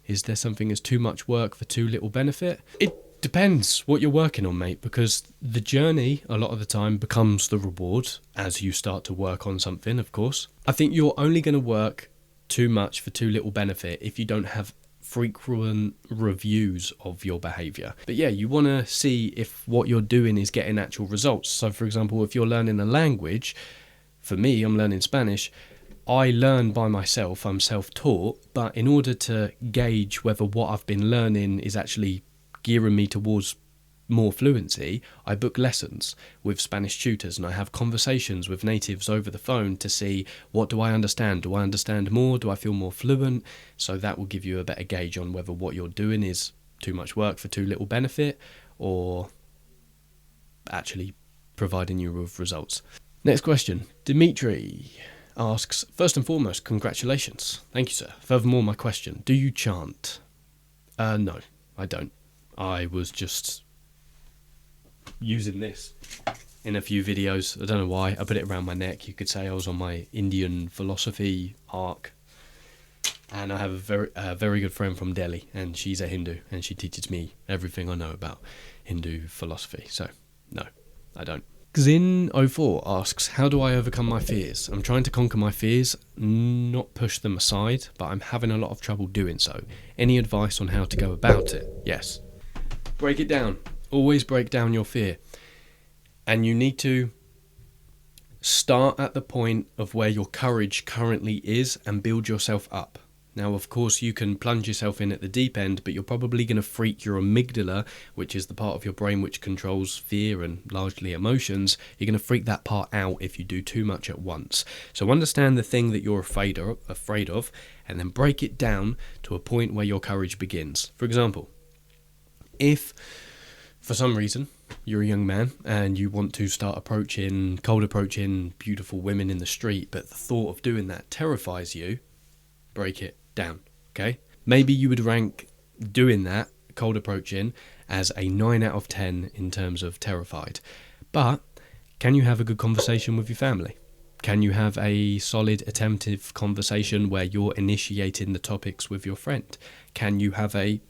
Is there something as too much work for too little benefit? It depends what you're working on, mate, because the journey a lot of the time becomes the reward as you start to work on something, of course. I think you're only going to work too much for too little benefit if you don't have frequent reviews of your behavior. But yeah, you want to see if what you're doing is getting actual results. So for example, if you're learning a language, for me, I'm learning Spanish, I learn by myself, I'm self-taught, but in order to gauge whether what I've been learning is actually gearing me towards more fluency, I book lessons with Spanish tutors and I have conversations with natives over the phone to see, what do I understand? Do I understand more? Do I feel more fluent? So that will give you a better gauge on whether what you're doing is too much work for too little benefit or actually providing you with results. Next question. Dimitri asks, first and foremost, congratulations. Thank you, sir. Furthermore, my question, do you chant? No, I don't. I was just using this in a few videos. I don't know why. I put it around my neck. You could say I was on my Indian philosophy arc. And I have a very good friend from Delhi, and she's a Hindu, and she teaches me everything I know about Hindu philosophy. So, no, I don't. Xin04 asks, how do I overcome my fears? I'm trying to conquer my fears, not push them aside, but I'm having a lot of trouble doing so. Any advice on how to go about it? Yes. Break it down. Always break down your fear. And you need to start at the point of where your courage currently is and build yourself up. Now, of course, you can plunge yourself in at the deep end, but you're probably going to freak your amygdala, which is the part of your brain which controls fear and largely emotions. You're going to freak that part out if you do too much at once. So understand the thing that you're afraid of, and then break it down to a point where your courage begins. For example, if for some reason you're a young man and you want to start cold approaching beautiful women in the street, but the thought of doing that terrifies you, break it down, okay? Maybe you would rank doing that, cold approaching, as a 9 out of 10 in terms of terrified. But can you have a good conversation with your family? Can you have a solid, attentive conversation where you're initiating the topics with your friend? Can you have a,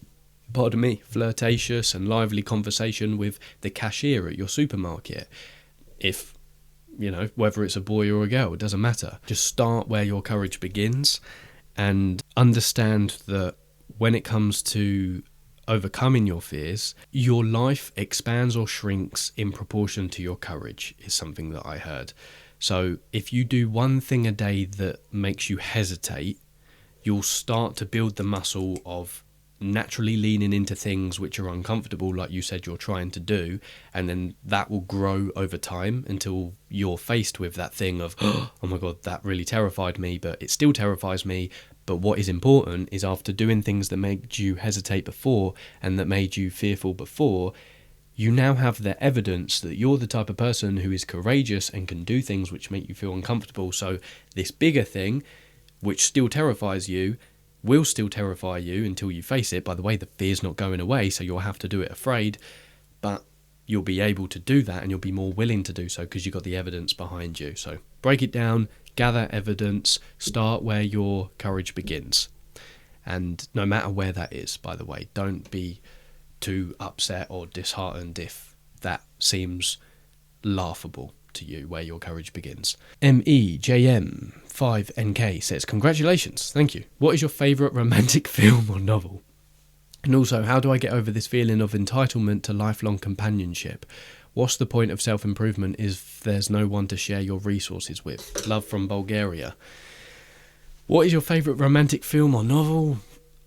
flirtatious and lively conversation with the cashier at your supermarket? If, whether it's a boy or a girl, it doesn't matter. Just start where your courage begins. And understand that when it comes to overcoming your fears, your life expands or shrinks in proportion to your courage, is something that I heard. So if you do one thing a day that makes you hesitate, you'll start to build the muscle of naturally leaning into things which are uncomfortable, like you said you're trying to do, and then that will grow over time until you're faced with that thing of, oh my god, that really terrified me, but it still terrifies me. But what is important is, after doing things that made you hesitate before and that made you fearful before, you now have the evidence that you're the type of person who is courageous and can do things which make you feel uncomfortable. So this bigger thing, which still terrifies you, will still terrify you until you face it. By the way, the fear's not going away, so you'll have to do it afraid, but you'll be able to do that and you'll be more willing to do so because you've got the evidence behind you. So break it down, gather evidence, start where your courage begins. And no matter where that is, by the way, don't be too upset or disheartened if that seems laughable to you, where your courage begins. MEJM5NK says, congratulations, thank you. What is your favourite romantic film or novel? And also, how do I get over this feeling of entitlement to lifelong companionship? What's the point of self-improvement if there's no one to share your resources with? Love from Bulgaria. What is your favourite romantic film or novel?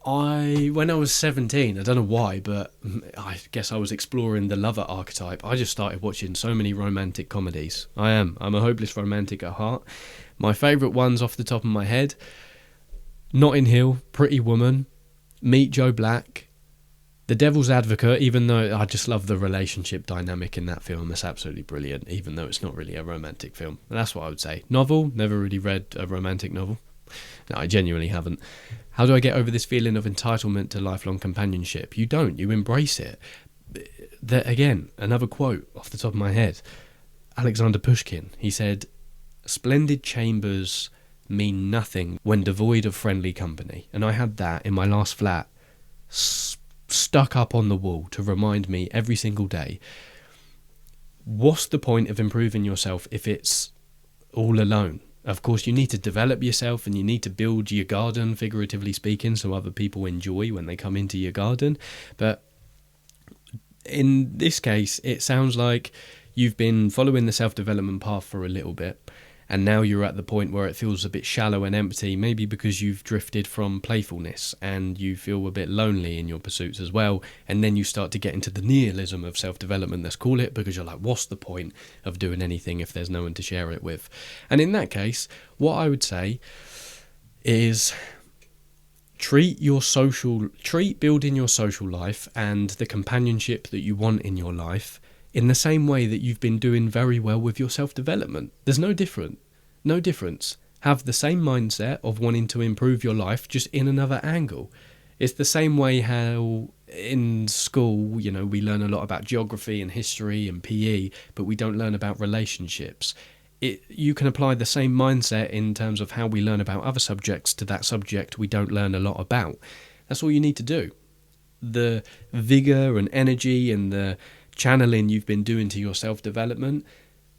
When I was 17, I don't know why, but I guess I was exploring the lover archetype. I just started watching so many romantic comedies. I'm a hopeless romantic at heart. My favourite ones off the top of my head: Notting Hill, Pretty Woman, Meet Joe Black, The Devil's Advocate, even though I just love the relationship dynamic in that film. It's absolutely brilliant, even though it's not really a romantic film. And that's what I would say. Novel, never really read a romantic novel. No, I genuinely haven't. How do I get over this feeling of entitlement to lifelong companionship? You don't. You embrace it. Again, another quote off the top of my head. Alexander Pushkin. He said, "Splendid chambers mean nothing when devoid of friendly company." And I had that in my last flat stuck up on the wall to remind me every single day. What's the point of improving yourself if it's all alone? Of course, you need to develop yourself and you need to build your garden, figuratively speaking, so other people enjoy when they come into your garden. But in this case, it sounds like you've been following the self-development path for a little bit, and now you're at the point where it feels a bit shallow and empty, maybe because you've drifted from playfulness and you feel a bit lonely in your pursuits as well, and then you start to get into the nihilism of self-development, let's call it, because you're like, what's the point of doing anything if there's no one to share it with? And in that case, what I would say is treat building your social life and the companionship that you want in your life in the same way that you've been doing very well with your self-development. There's no difference. Have the same mindset of wanting to improve your life, just in another angle. It's the same way how in school, we learn a lot about geography and history and PE, but we don't learn about relationships. You can apply the same mindset in terms of how we learn about other subjects to that subject we don't learn a lot about. That's all you need to do. The vigour and energy and the channeling you've been doing to your self-development,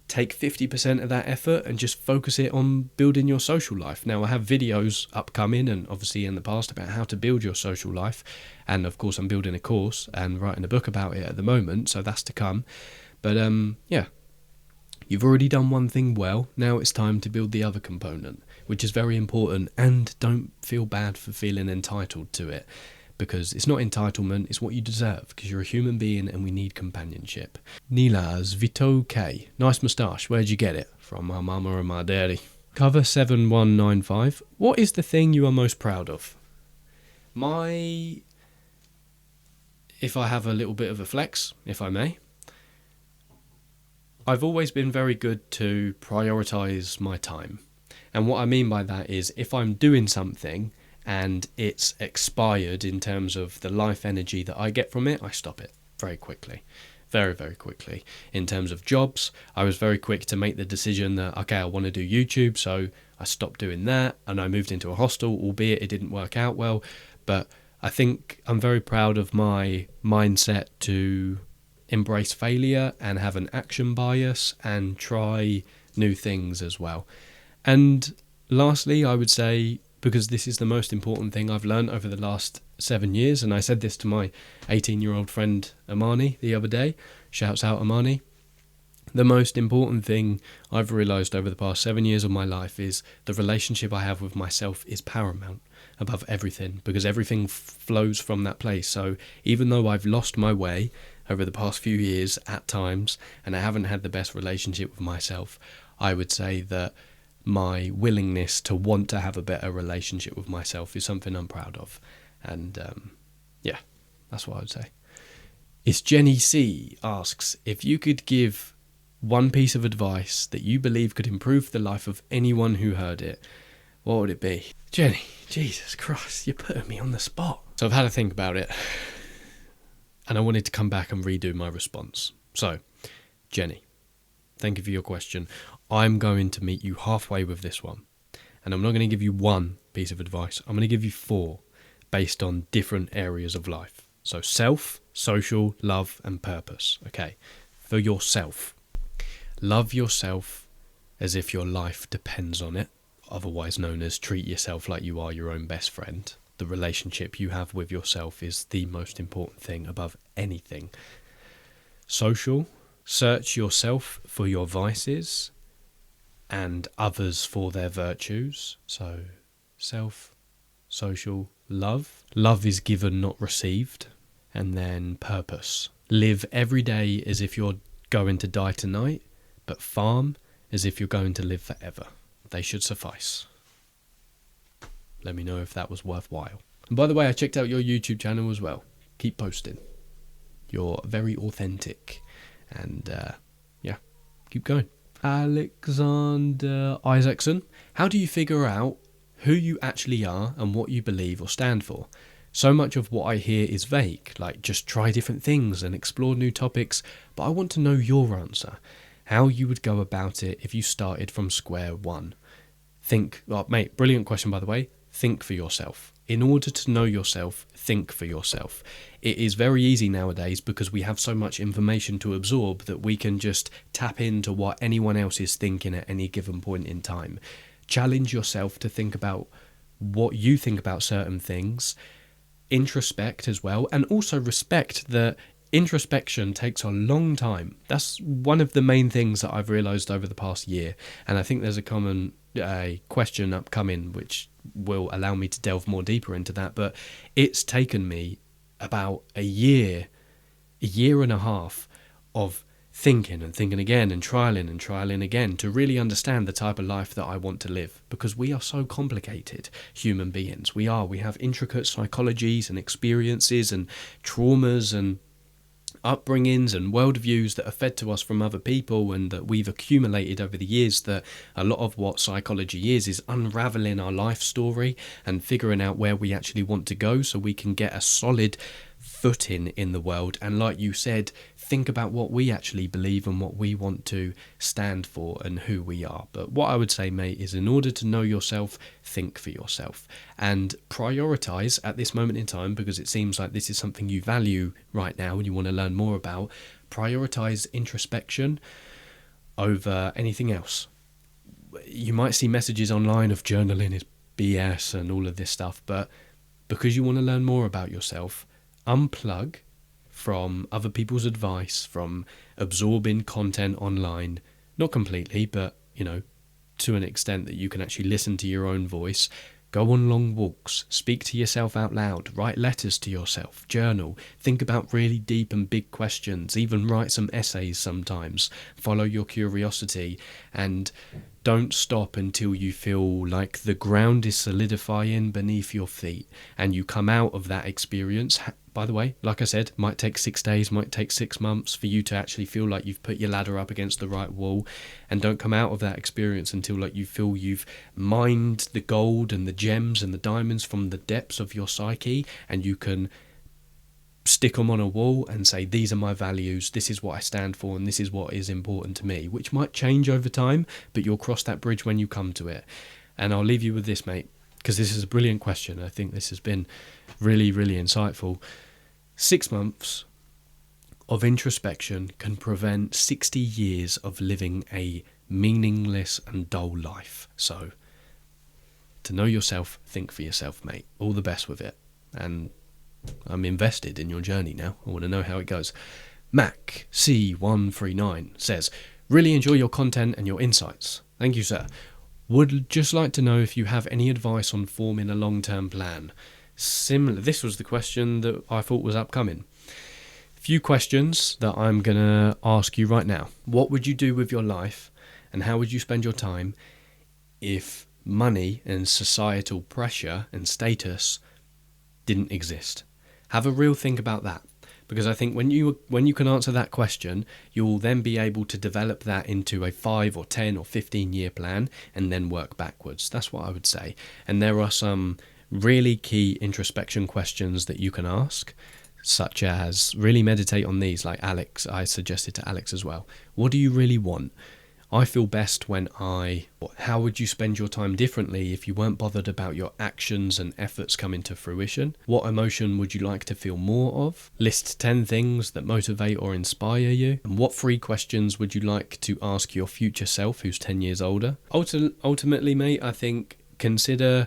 take 50% of that effort and just focus it on building your social life. Now, I have videos upcoming and obviously in the past about how to build your social life, and of course I'm building a course and writing a book about it at the moment, so that's to come. But you've already done one thing well. Now it's time to build the other component, which is very important, and don't feel bad for feeling entitled to it. Because it's not entitlement, it's what you deserve, because you're a human being and we need companionship. Nilas Vito K. Nice moustache. Where'd you get it? From my mama and my daddy. Cover 7195. What is the thing you are most proud of? If I have a little bit of a flex, if I may, I've always been very good to prioritise my time. And what I mean by that is, if I'm doing something and it's expired in terms of the life energy that I get from it, I stop it very quickly. Very, very quickly. In terms of jobs, I was very quick to make the decision that, okay, I want to do YouTube, so I stopped doing that and I moved into a hostel, albeit it didn't work out well. But I think I'm very proud of my mindset to embrace failure and have an action bias and try new things as well. And lastly, I would say, because this is the most important thing I've learned over the last 7 years, and I said this to my 18-year-old friend Amani the other day, shouts out Amani, the most important thing I've realised over the past 7 years of my life is the relationship I have with myself is paramount above everything, because everything flows from that place. So even though I've lost my way over the past few years at times, and I haven't had the best relationship with myself, I would say that my willingness to want to have a better relationship with myself is something I'm proud of. And that's what I would say. It's Jenny C. asks, if you could give one piece of advice that you believe could improve the life of anyone who heard it, what would it be? Jenny, Jesus Christ, you're putting me on the spot. So I've had to think about it, and I wanted to come back and redo my response. So, Jenny, thank you for your question. I'm going to meet you halfway with this one. And I'm not going to give you one piece of advice. I'm going to give you 4 based on different areas of life. So self, social, love, and purpose. Okay. For yourself, love yourself as if your life depends on it. Otherwise known as treat yourself like you are your own best friend. The relationship you have with yourself is the most important thing above anything. Social, search yourself for your vices and others for their virtues. So self, social, love. Love is given, not received. And then purpose. Live every day as if you're going to die tonight, but farm as if you're going to live forever. They should suffice. Let me know if that was worthwhile. And by the way, I checked out your YouTube channel as well. Keep posting. You're very authentic. And keep going. Alexander Isaacson, how do you figure out who you actually are and what you believe or stand for? So much of what I hear is vague, like just try different things and explore new topics, but I want to know your answer. how you would go about it if you started from square one. Think, oh, mate, brilliant question, by the way. Think for yourself. In order to know yourself, think for yourself. It is very easy nowadays because we have so much information to absorb that we can just tap into what anyone else is thinking at any given point in time. Challenge yourself to think about what you think about certain things, introspect as well, and also respect that introspection takes a long time. That's one of the main things that I've realised over the past year, and I think there's a common question upcoming which will allow me to delve more deeper into that, but it's taken me about a year and a half of thinking and thinking again and trialing again to really understand the type of life that I want to live, because we are so complicated human beings. We have intricate psychologies and experiences and traumas and upbringings and worldviews that are fed to us from other people and that we've accumulated over the years, that a lot of what psychology is unraveling our life story and figuring out where we actually want to go so we can get a solid footing in the world. And like you said, think about what we actually believe and what we want to stand for and who we are. But what I would say, mate, is in order to know yourself, think for yourself and prioritize at this moment in time, because it seems like this is something you value right now and you want to learn more about. Prioritize introspection over anything else. You might see messages online of journaling is BS and all of this stuff, but because you want to learn more about yourself, unplug from other people's advice, from absorbing content online, not completely, but, to an extent that you can actually listen to your own voice. Go on long walks, speak to yourself out loud, write letters to yourself, journal, think about really deep and big questions, even write some essays sometimes, follow your curiosity, and don't stop until you feel like the ground is solidifying beneath your feet and you come out of that experience. By the way, like I said, might take 6 days, might take 6 months for you to actually feel like you've put your ladder up against the right wall, and don't come out of that experience until like you feel you've mined the gold and the gems and the diamonds from the depths of your psyche, and you can stick them on a wall and say, these are my values, this is what I stand for, and this is what is important to me, which might change over time, but you'll cross that bridge when you come to it. And I'll leave you with this, mate, because this is a brilliant question. I think this has been really, really insightful. 6 months of introspection can prevent 60 years of living a meaningless and dull life. So, to know yourself, think for yourself, mate. All the best with it. And I'm invested in your journey now. I want to know how it goes. Mac C139 says, really enjoy your content and your insights. Thank you, sir. Would just like to know if you have any advice on forming a long-term plan. Similar. This was the question that I thought was upcoming. Few questions that I'm going to ask you right now. What would you do with your life and how would you spend your time if money and societal pressure and status didn't exist? Have a real think about that, because I think when you can answer that question, you'll then be able to develop that into a 5 or 10 or 15 year plan and then work backwards. That's what I would say. And there are some really key introspection questions that you can ask, such as really meditate on these, like Alex, I suggested to Alex as well. What do you really want? I feel best when how would you spend your time differently if you weren't bothered about your actions and efforts coming to fruition? What emotion would you like to feel more of? List 10 things that motivate or inspire you. And what 3 questions would you like to ask your future self who's 10 years older? Ultimately, mate, I think consider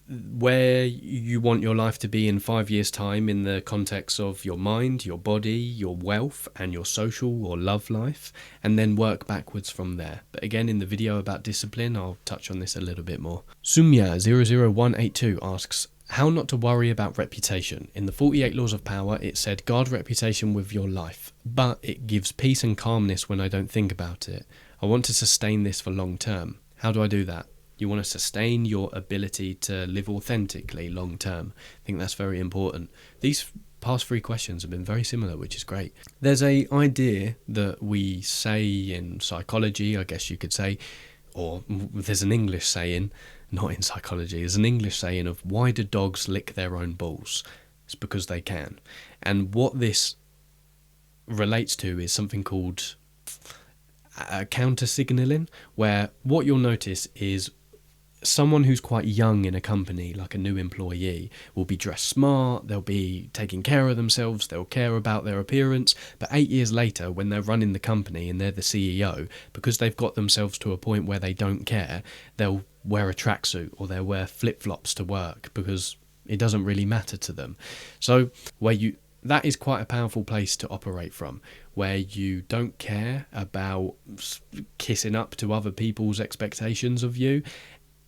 where you want your life to be in 5 years' time in the context of your mind, your body, your wealth, and your social or love life, and then work backwards from there. But again, in the video about discipline, I'll touch on this a little bit more. Sumya00182 asks, how not to worry about reputation. In the 48 Laws of Power, it said, guard reputation with your life, but it gives peace and calmness when I don't think about it. I want to sustain this for long term. How do I do that? You want to sustain your ability to live authentically long term. I think that's very important. These past 3 questions have been very similar, which is great. There's an idea that we say in psychology, I guess you could say, or there's an English saying, not in psychology, there's an English saying of why do dogs lick their own balls? It's because they can. And what this relates to is something called counter signaling, where what you'll notice is someone who's quite young in a company, like a new employee, will be dressed smart, they'll be taking care of themselves, they'll care about their appearance, but 8 years later, when they're running the company and they're the CEO, because they've got themselves to a point where they don't care, they'll wear a tracksuit or they'll wear flip-flops to work because it doesn't really matter to them. So that is quite a powerful place to operate from, where you don't care about kissing up to other people's expectations of you.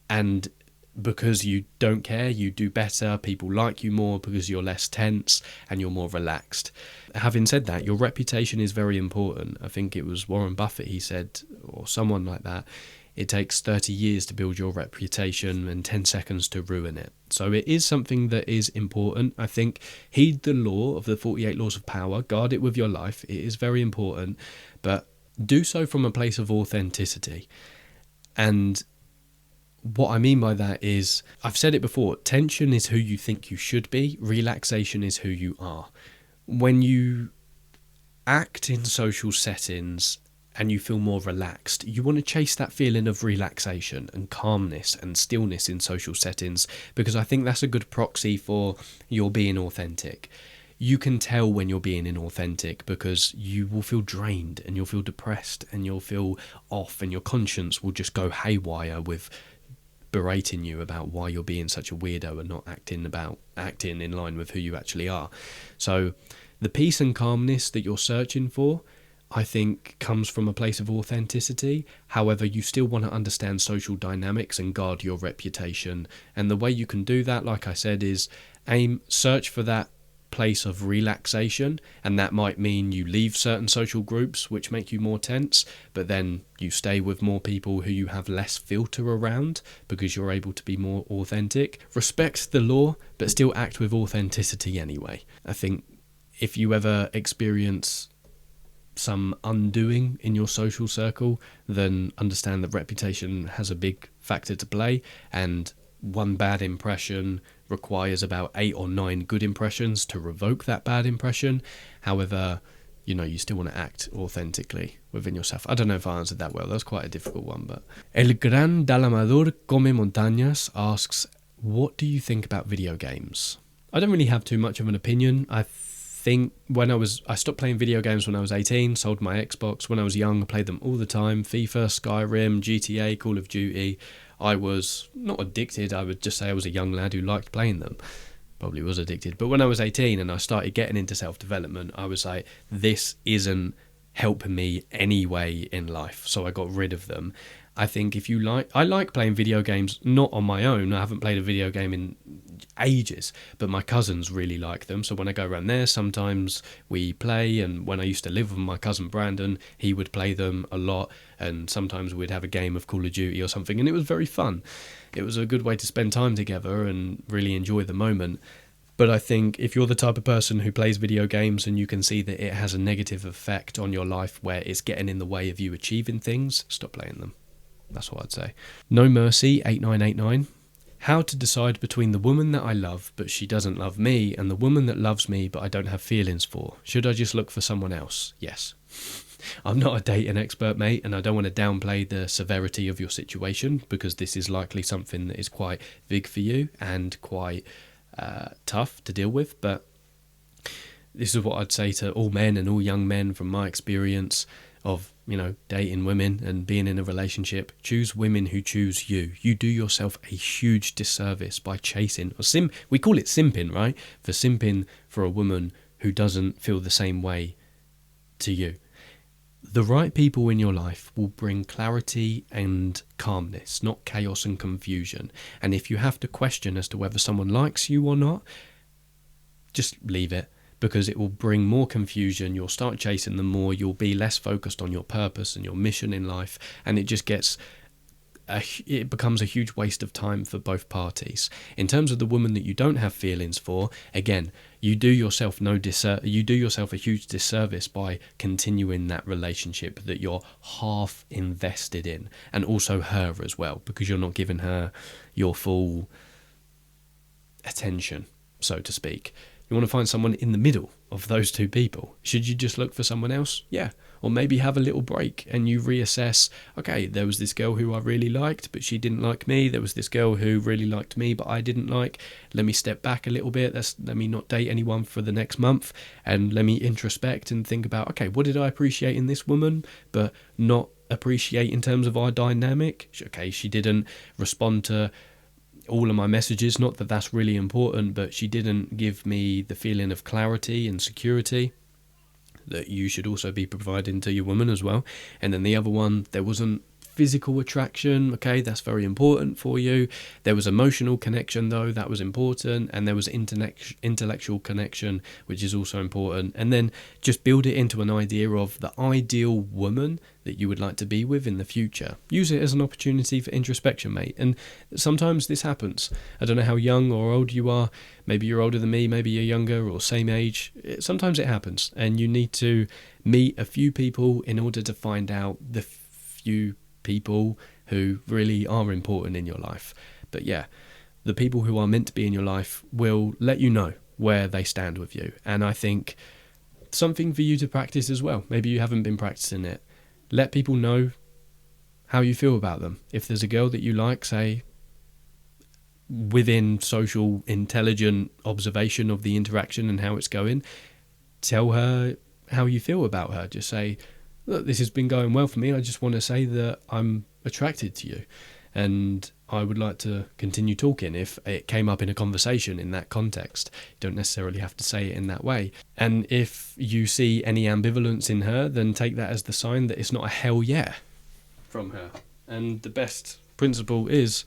And because you don't care, you do better, people like you more because you're less tense and you're more relaxed. Having said that, your reputation is very important. I think it was Warren Buffett, he said, or someone like that, it takes 30 years to build your reputation and 10 seconds to ruin it. So it is something that is important. I think heed the law of the 48 laws of power, guard it with your life. It is very important, but do so from a place of authenticity. And what I mean by that is, I've said it before, tension is who you think you should be, relaxation is who you are. When you act in social settings and you feel more relaxed, you want to chase that feeling of relaxation and calmness and stillness in social settings, because I think that's a good proxy for your being authentic. You can tell when you're being inauthentic because you will feel drained and you'll feel depressed and you'll feel off, and your conscience will just go haywire with berating you about why you're being such a weirdo and not acting in line with who you actually are. So the peace and calmness that you're searching for, I think, comes from a place of authenticity. However, you still want to understand social dynamics and guard your reputation. And the way you can do that, like I said, is search for that place of relaxation, and that might mean you leave certain social groups which make you more tense, but then you stay with more people who you have less filter around because you're able to be more authentic. Respect the law, but still act with authenticity anyway. I think if you ever experience some undoing in your social circle, then understand that reputation has a big factor to play, and one bad impression requires about 8 or 9 good impressions to revoke that bad impression. However, you still want to act authentically within yourself. I don't know if I answered that well. That's quite a difficult one. But El Gran Dalamador Come Montañas asks, what do you think about video games? I don't really have too much of an opinion. I think I stopped playing video games when I was 18, sold my Xbox. When I was young, I played them all the time. FIFA, Skyrim, GTA, Call of Duty. I was not addicted, I would just say I was a young lad who liked playing them. Probably was addicted. But when I was 18 and I started getting into self-development, I was like, this isn't helping me anyway in life. So I got rid of them. I think I like playing video games, not on my own. I haven't played a video game in ages, but my cousins really like them. So when I go around there, sometimes we play. And when I used to live with my cousin Brandon, he would play them a lot. And sometimes we'd have a game of Call of Duty or something. And it was very fun. It was a good way to spend time together and really enjoy the moment. But I think if you're the type of person who plays video games and you can see that it has a negative effect on your life where it's getting in the way of you achieving things, stop playing them. That's what I'd say. No Mercy 8989. How to decide between the woman that I love but she doesn't love me and the woman that loves me but I don't have feelings for? Should I just look for someone else? Yes. I'm not a dating expert, mate, and I don't want to downplay the severity of your situation, because this is likely something that is quite big for you and quite tough to deal with. But this is what I'd say to all men and all young men from my experience of dating women and being in a relationship. Choose women who choose you. You do yourself a huge disservice by chasing we call it simping, right? For simping for a woman who doesn't feel the same way to you. The right people in your life will bring clarity and calmness, not chaos and confusion. And if you have to question as to whether someone likes you or not, just leave it. Because it will bring more confusion, you'll start chasing them more, you'll be less focused on your purpose and your mission in life, and it becomes a huge waste of time for both parties. In terms of the woman that you don't have feelings for, again, you do yourself a huge disservice by continuing that relationship that you're half invested in, and also her as well, because you're not giving her your full attention, so to speak. You want to find someone in the middle of those two people. Should you just look for someone else? Yeah, Or maybe have a little break and you reassess, okay, there was this girl who I really liked, but she didn't like me. There was this girl who really liked me, but I didn't like. Let me step back a little bit. Let me not date anyone for the next month, and let me introspect and think about, okay, what did I appreciate in this woman, but not appreciate in terms of our dynamic? Okay, she didn't respond to all of my messages, not that that's really important, but she didn't give me the feeling of clarity and security that you should also be providing to your woman as well. And then the other one, there wasn't physical attraction. Okay, that's very important for you. There was emotional connection, though, that was important. And there was intellectual connection, which is also important. And then just build it into an idea of the ideal woman that you would like to be with in the future. Use it as an opportunity for introspection, mate. And sometimes this happens. I don't know how young or old you are. Maybe you're older than me, maybe you're younger or same age. Sometimes it happens, and you need to meet a few people in order to find out the few people who really are important in your life. But yeah, the people who are meant to be in your life will let you know where they stand with you. And I think something for you to practice as well. Maybe you haven't been practicing it. Let people know how you feel about them. If there's a girl that you like, say, within social intelligent observation of the interaction and how it's going, tell her how you feel about her. Just say, look, this has been going well for me. I just want to say that I'm attracted to you and I would like to continue talking. If it came up in a conversation in that context, you don't necessarily have to say it in that way. And if you see any ambivalence in her, then take that as the sign that it's not a hell yeah from her. And the best principle is,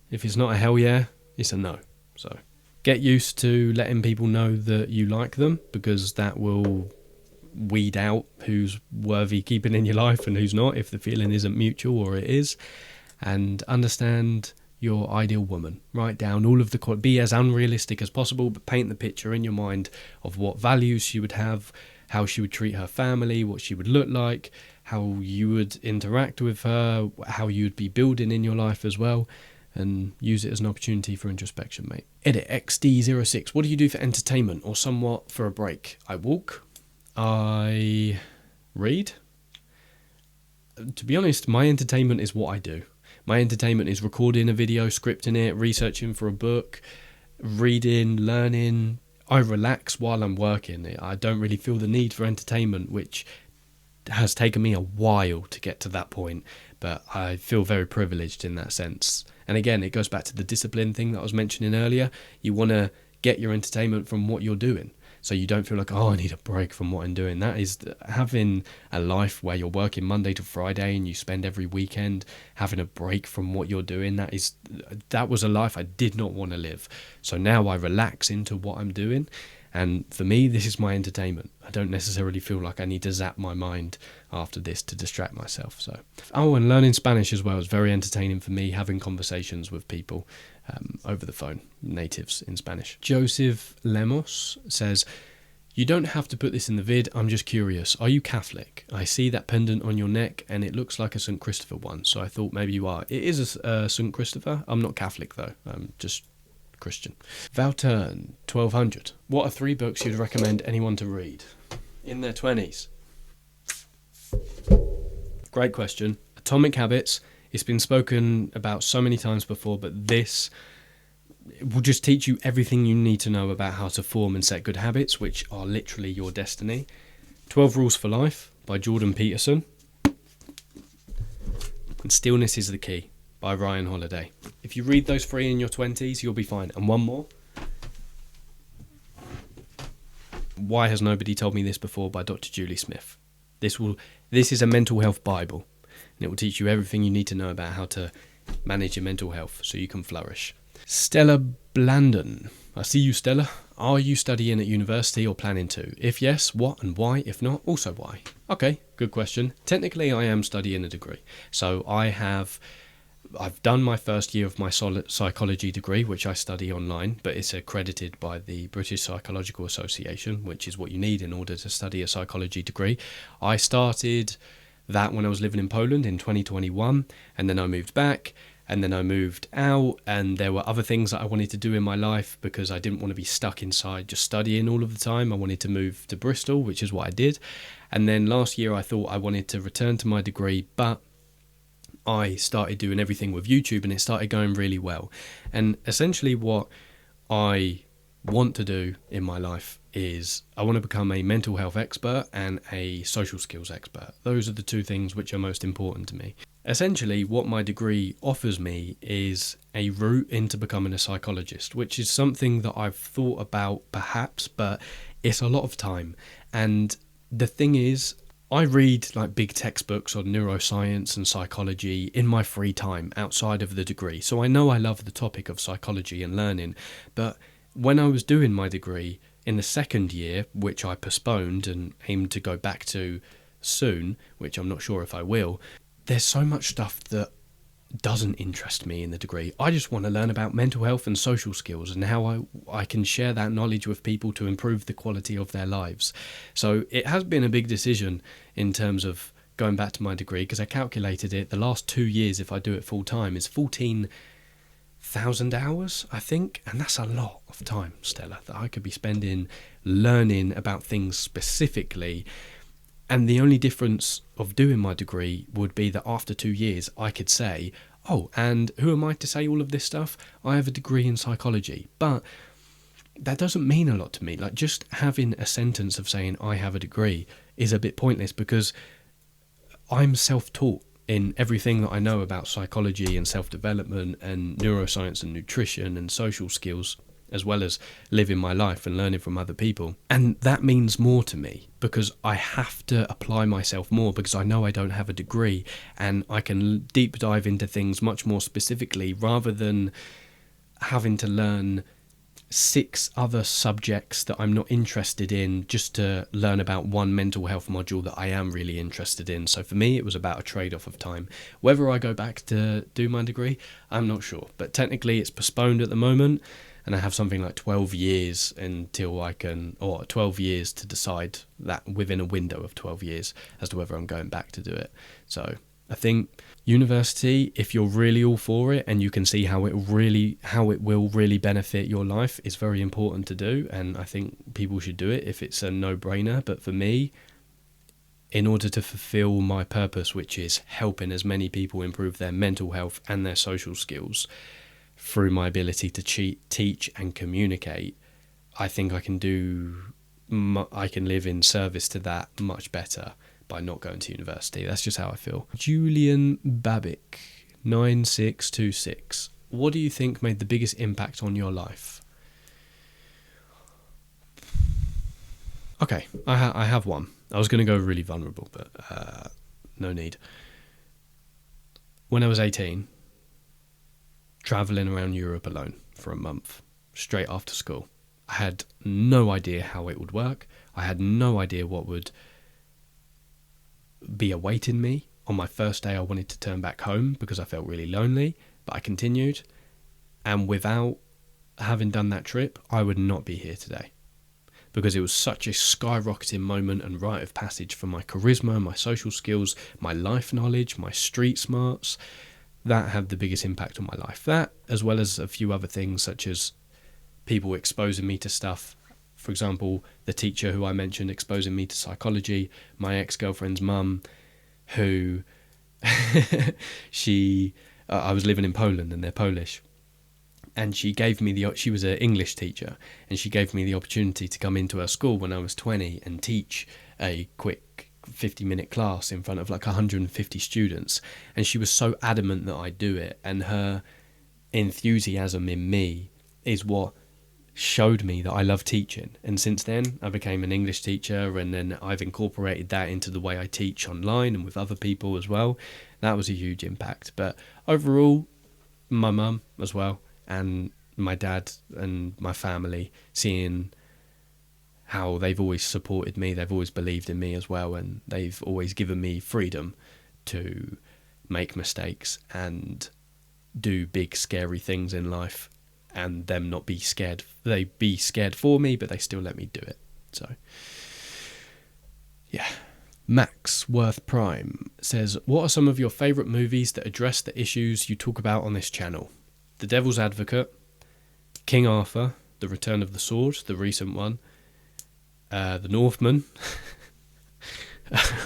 if it's not a hell yeah, it's a no. So get used to letting people know that you like them, because that will weed out who's worthy keeping in your life and who's not, if the feeling isn't mutual or it is. And understand your ideal woman. Write down all of the be as unrealistic as possible, but paint the picture in your mind of what values she would have, how she would treat her family, what she would look like, how you would interact with her, how you would be building in your life as well. And use it as an opportunity for introspection, mate. Edit XD06. What do you do for entertainment or somewhat for a break? I walk. I read. To be honest, my entertainment is what I do. My entertainment is recording a video, scripting it, researching for a book, reading, learning. I relax while I'm working. I don't really feel the need for entertainment, which has taken me a while to get to that point, but I feel very privileged in that sense. And again, it goes back to the discipline thing that I was mentioning earlier. You want to get your entertainment from what you're doing, so you don't feel like, oh, I need a break from what I'm doing. That is having a life where you're working Monday to Friday and you spend every weekend having a break from what you're doing. That was a life I did not want to live. So now I relax into what I'm doing. And for me, this is my entertainment. I don't necessarily feel like I need to zap my mind after this to distract myself. So, and learning Spanish as well is very entertaining for me, having conversations with people over the phone, natives in Spanish. Joseph Lemos says, you don't have to put this in the vid, I'm just curious. Are you Catholic? I see that pendant on your neck and it looks like a St. Christopher one, so I thought maybe you are. It is a St. Christopher. I'm not Catholic though, I'm just Christian. Valturn 1200. What are 3 books you'd recommend anyone to read in their 20s? Great question. Atomic Habits. It's been spoken about so many times before, but this will just teach you everything you need to know about how to form and set good habits, which are literally your destiny. 12 Rules for Life by Jordan Peterson. And Stillness is the Key by Ryan Holiday. If you read those 3 in your 20s, you'll be fine. And one more. Why Has Nobody Told Me This Before by Dr. Julie Smith. This is a mental health Bible, and it will teach you everything you need to know about how to manage your mental health so you can flourish. Stella Blandon. I see you, Stella. Are you studying at university or planning to? If yes, what and why? If not, also why? Okay, good question. Technically, I am studying a degree. So I've done my first year of my psychology degree, which I study online, but it's accredited by the British Psychological Association, which is what you need in order to study a psychology degree. I started that when I was living in Poland in 2021, and then I moved back, and then I moved out, and there were other things that I wanted to do in my life because I didn't want to be stuck inside just studying all of the time. I wanted to move to Bristol, which is what I did. And then last year I thought I wanted to return to my degree, but I started doing everything with YouTube and it started going really well. And essentially what I want to do in my life is I want to become a mental health expert and a social skills expert. Those are the two things which are most important to me. Essentially, what my degree offers me is a route into becoming a psychologist, which is something that I've thought about perhaps, but it's a lot of time. And the thing is, I read like big textbooks on neuroscience and psychology in my free time outside of the degree. So I know I love the topic of psychology and learning, but when I was doing my degree in the second year, which I postponed and aim to go back to soon, which I'm not sure if I will, there's so much stuff that doesn't interest me in the degree. I just want to learn about mental health and social skills and how I can share that knowledge with people to improve the quality of their lives. So it has been a big decision in terms of going back to my degree, because I calculated it, the last 2 years, if I do it full time, is 14,000 hours, I think, and that's a lot of time, Stella, that I could be spending learning about things specifically. And the only difference of doing my degree would be that after 2 years I could say, oh, and who am I to say all of this stuff? I have a degree in psychology. But that doesn't mean a lot to me. Like, just having a sentence of saying I have a degree is a bit pointless, because I'm self-taught in everything that I know about psychology and self-development and neuroscience and nutrition and social skills, as well as living my life and learning from other people. And that means more to me because I have to apply myself more, because I know I don't have a degree and I can deep dive into things much more specifically rather than having to learn 6 other subjects that I'm not interested in just to learn about one mental health module that I am really interested in. So for me, it was about a trade-off of time. Whether I go back to do my degree, I'm not sure. But technically it's postponed at the moment, and I have something like 12 years until I can, or 12 years to decide that, within a window of 12 years, as to whether I'm going back to do it. So I think university, if you're really all for it and you can see how it will really benefit your life, is very important to do, and I think people should do it if it's a no-brainer. But for me, in order to fulfill my purpose, which is helping as many people improve their mental health and their social skills through my ability to teach and communicate, I think I can live in service to that much better by not going to university. That's just how I feel. Julian Babic, 9626. What do you think made the biggest impact on your life? Okay, I have one. I was going to go really vulnerable, but no need. When I was 18, travelling around Europe alone for a month, straight after school. I had no idea how it would work. I had no idea what would be awaiting me. On my first day, I wanted to turn back home because I felt really lonely, but I continued. And without having done that trip, I would not be here today, because it was such a skyrocketing moment and rite of passage for my charisma, my social skills, my life knowledge, my street smarts. That had the biggest impact on my life. That, as well as a few other things, such as people exposing me to stuff. For example, the teacher who I mentioned exposing me to psychology, my ex-girlfriend's mum, who I was living in Poland and they're Polish. And she gave me she was an English teacher, and she gave me the opportunity to come into her school when I was 20 and teach a quick 50-minute class in front of like 150 students. And she was so adamant that I do it, and her enthusiasm in me is what showed me that I love teaching. And since then I became an English teacher, and then I've incorporated that into the way I teach online and with other people as well. That was a huge impact. But overall, my mum as well, and my dad and my family, seeing how they've always supported me, they've always believed in me as well, and they've always given me freedom to make mistakes and do big scary things in life, and them not be scared. They be scared for me, but they still let me do it. So yeah. Max Worth Prime says, what are some of your favourite movies that address the issues you talk about on this channel? The Devil's Advocate, King Arthur, The Return of the Sword, the recent one, The Northman,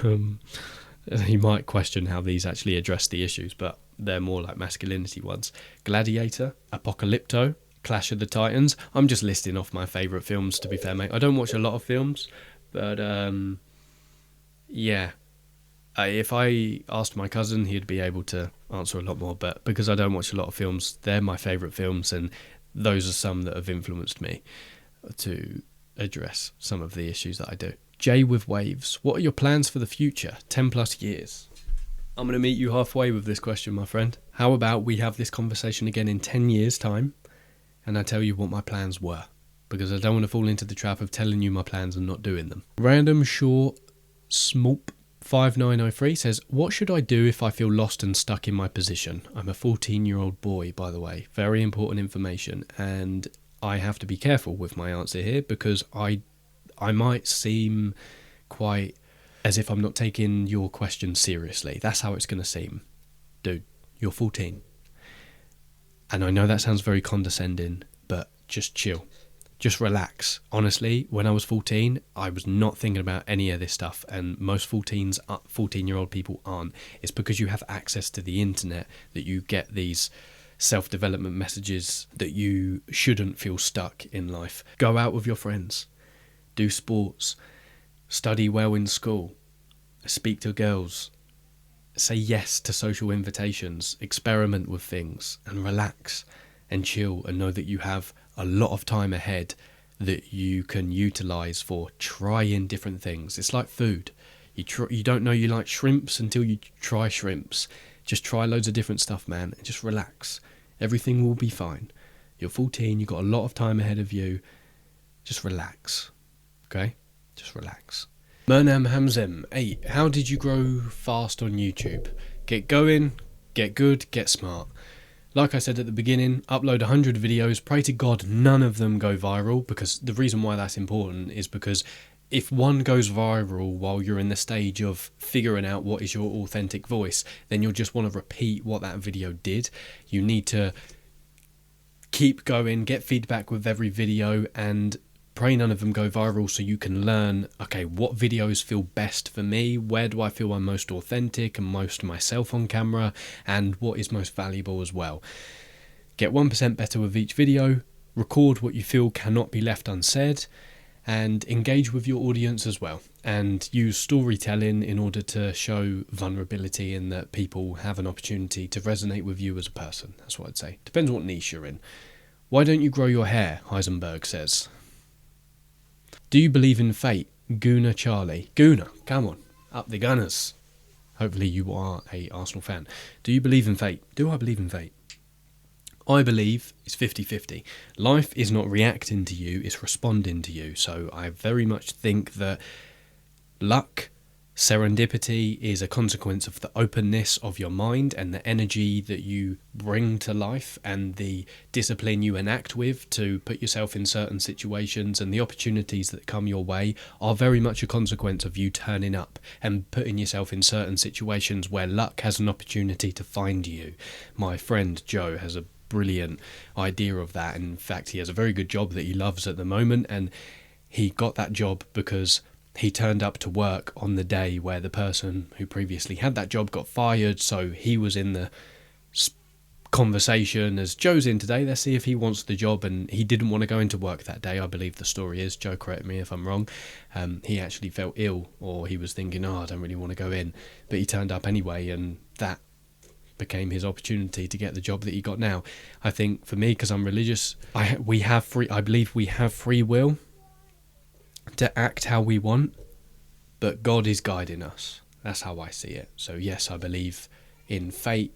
um, you might question how these actually address the issues, but they're more like masculinity ones. Gladiator, Apocalypto, Clash of the Titans. I'm just listing off my favourite films, to be fair, mate. I don't watch a lot of films, but yeah. If I asked my cousin, he'd be able to answer a lot more, but because I don't watch a lot of films, they're my favourite films, and those are some that have influenced me to address some of the issues that I do. Jay with Waves, what are your plans for the future, 10 plus years? I'm going to meet you halfway with this question, my friend. How about we have this conversation again in 10 years' time, and I tell you what my plans were, because I don't want to fall into the trap of telling you my plans and not doing them. Random Short Smolp 5903 says, what should I do if I feel lost and stuck in my position? I'm a 14-year-old boy, by the way. Very important information, and I have to be careful with my answer here because I might seem quite as if I'm not taking your question seriously. That's how it's going to seem. Dude, you're 14. And I know that sounds very condescending, but just chill. Just relax. Honestly, when I was 14, I was not thinking about any of this stuff, and most 14-year-old people aren't. It's because you have access to the internet that you get these self-development messages that you shouldn't feel stuck in life. Go out with your friends. Do sports. Study well in school. Speak to girls. Say yes to social invitations. Experiment with things and relax and chill and know that you have a lot of time ahead that you can utilize for trying different things. It's like food. You don't know you like shrimps until you try shrimps. Just try loads of different stuff, man, and just relax. Everything will be fine. You're 14, you've got a lot of time ahead of you. Just relax. Okay? Just relax. Murnam Hamzem 8. How did you grow fast on YouTube? Get going, get good, get smart. Like I said at the beginning, upload 100 videos, pray to God none of them go viral, because the reason why that's important is because if one goes viral while you're in the stage of figuring out what is your authentic voice, then you'll just want to repeat what that video did. You need to keep going, get feedback with every video, and pray none of them go viral so you can learn, okay, what videos feel best for me, where do I feel I'm most authentic and most myself on camera, and what is most valuable as well. Get 1% better with each video, record what you feel cannot be left unsaid, and engage with your audience as well, and use storytelling in order to show vulnerability and that people have an opportunity to resonate with you as a person. That's what I'd say. Depends what niche you're in. Why don't you grow your hair? Heisenberg says. Do you believe in fate? Guna Charlie. Guna, come on, up the Gunners. Hopefully you are a Arsenal fan. Do you believe in fate? Do I believe in fate? I believe it's 50-50. Life is not reacting to you, it's responding to you. So I very much think that luck, serendipity is a consequence of the openness of your mind and the energy that you bring to life and the discipline you enact with to put yourself in certain situations, and the opportunities that come your way are very much a consequence of you turning up and putting yourself in certain situations where luck has an opportunity to find you. My friend Joe has a brilliant idea of that. In fact, he has a very good job that he loves at the moment, and he got that job because he turned up to work on the day where the person who previously had that job got fired, so he was in the conversation as Joe's in today, let's see if he wants the job, and he didn't want to go into work that day, I believe the story is. Joe, correct me if I'm wrong. He actually felt ill, or he was thinking, I don't really want to go in, but he turned up anyway, and that became his opportunity to get the job that he got now. I think for me, because I'm religious, I believe we have free will to act how we want, but God is guiding us. That's how I see it. So yes, I believe in fate,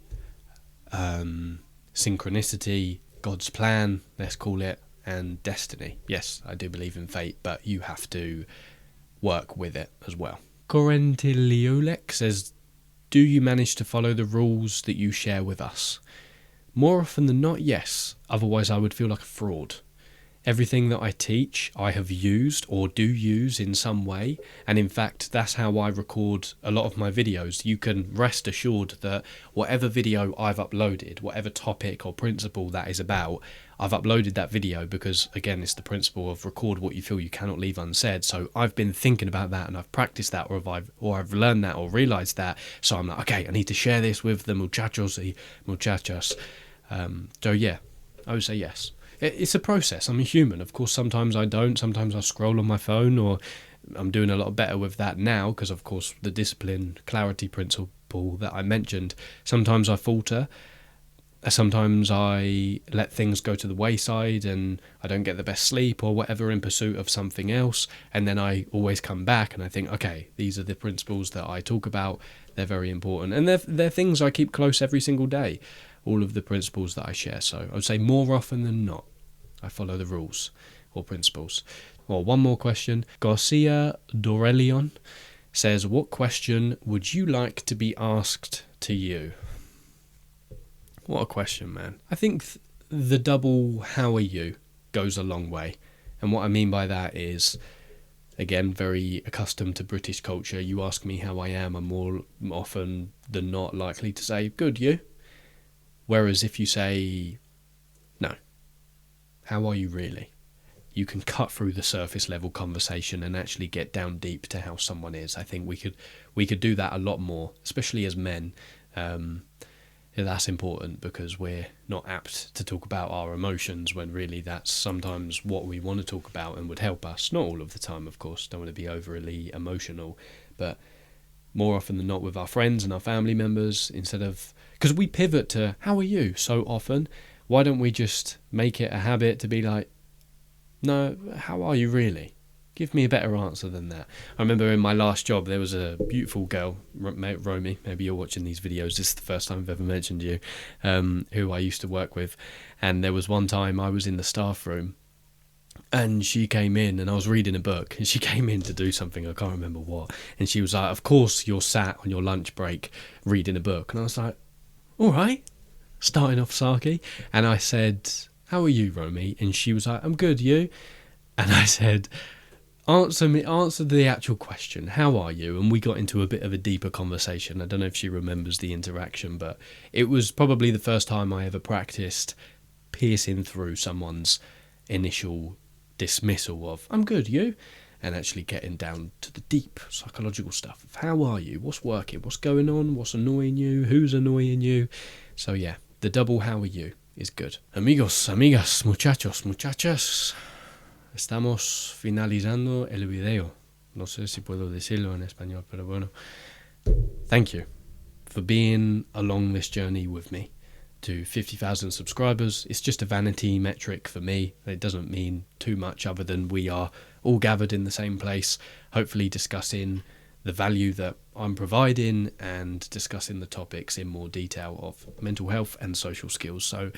synchronicity, God's plan, let's call it, and destiny. Yes, I do believe in fate, but you have to work with it as well. Corentiliolek says, do you manage to follow the rules that you share with us? More often than not, yes. Otherwise, I would feel like a fraud. Everything that I teach, I have used or do use in some way. And in fact, that's how I record a lot of my videos. You can rest assured that whatever video I've uploaded, whatever topic or principle that is about, I've uploaded that video because, again, it's the principle of record what you feel you cannot leave unsaid. So I've been thinking about that and I've practiced that, or I've learned that or realised that. So I'm like, okay, I need to share this with the muchachos y muchachas. So yeah, I would say yes. It's a process. I'm a human. Of course, sometimes I don't. Sometimes I scroll on my phone, or I'm doing a lot better with that now because, of course, the discipline clarity principle that I mentioned. Sometimes I falter. Sometimes I let things go to the wayside and I don't get the best sleep or whatever in pursuit of something else. And then I always come back and I think, okay, these are the principles that I talk about. They're very important. And they're things I keep close every single day, all of the principles that I share. So I would say more often than not, I follow the rules or principles. Well, one more question. Garcia Dorelion says, what question would you like to be asked to you? What a question, man. I think the double how are you goes a long way. And what I mean by that is, again, very accustomed to British culture. You ask me how I am, I'm more often than not likely to say, good, you? Whereas if you say, no, how are you really? You can cut through the surface level conversation and actually get down deep to how someone is. I think we could do that a lot more, especially as men. That's important because we're not apt to talk about our emotions when really that's sometimes what we want to talk about and would help us. Not all of the time, of course. Don't want to be overly emotional, but more often than not with our friends and our family members, instead of, because we pivot to how are you so often. Why don't we just make it a habit to be like, no, how are you really? Give me a better answer than that. I remember in my last job, there was a beautiful girl, Romy, maybe you're watching these videos, this is the first time I've ever mentioned you, who I used to work with. And there was one time I was in the staff room and she came in and I was reading a book and she came in to do something, I can't remember what. And she was like, of course you're sat on your lunch break reading a book. And I was like, all right, starting off sarky. And I said, how are you, Romy? And she was like, I'm good, you? And I said, answer the actual question, how are you? And we got into a bit of a deeper conversation. I don't know if she remembers the interaction, but it was probably the first time I ever practiced piercing through someone's initial dismissal of, I'm good, you? And actually getting down to the deep psychological stuff of how are you? What's working? What's going on? What's annoying you? Who's annoying you? So yeah, the double how are you is good. Amigos, amigas, muchachos, muchachas, estamos finalizando el video. No sé si puedo decirlo en español, pero bueno. Thank you for being along this journey with me to 50,000 subscribers. It's just a vanity metric for me. It doesn't mean too much other than we are all gathered in the same place, hopefully discussing the value that I'm providing and discussing the topics in more detail of mental health and social skills. So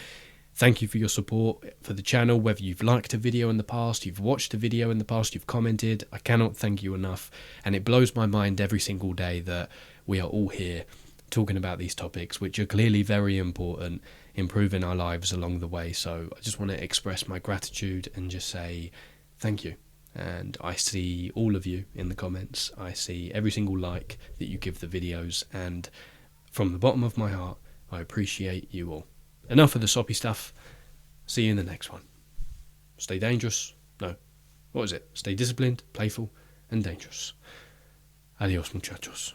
thank you for your support for the channel, whether you've liked a video in the past, you've watched a video in the past, you've commented. I cannot thank you enough. And it blows my mind every single day that we are all here talking about these topics, which are clearly very important, improving our lives along the way. So I just want to express my gratitude and just say thank you. And I see all of you in the comments. I see every single like that you give the videos. And from the bottom of my heart, I appreciate you all. Enough of the soppy stuff. See you in the next one. Stay dangerous. No. What is it? Stay disciplined, playful, and dangerous. Adios, muchachos.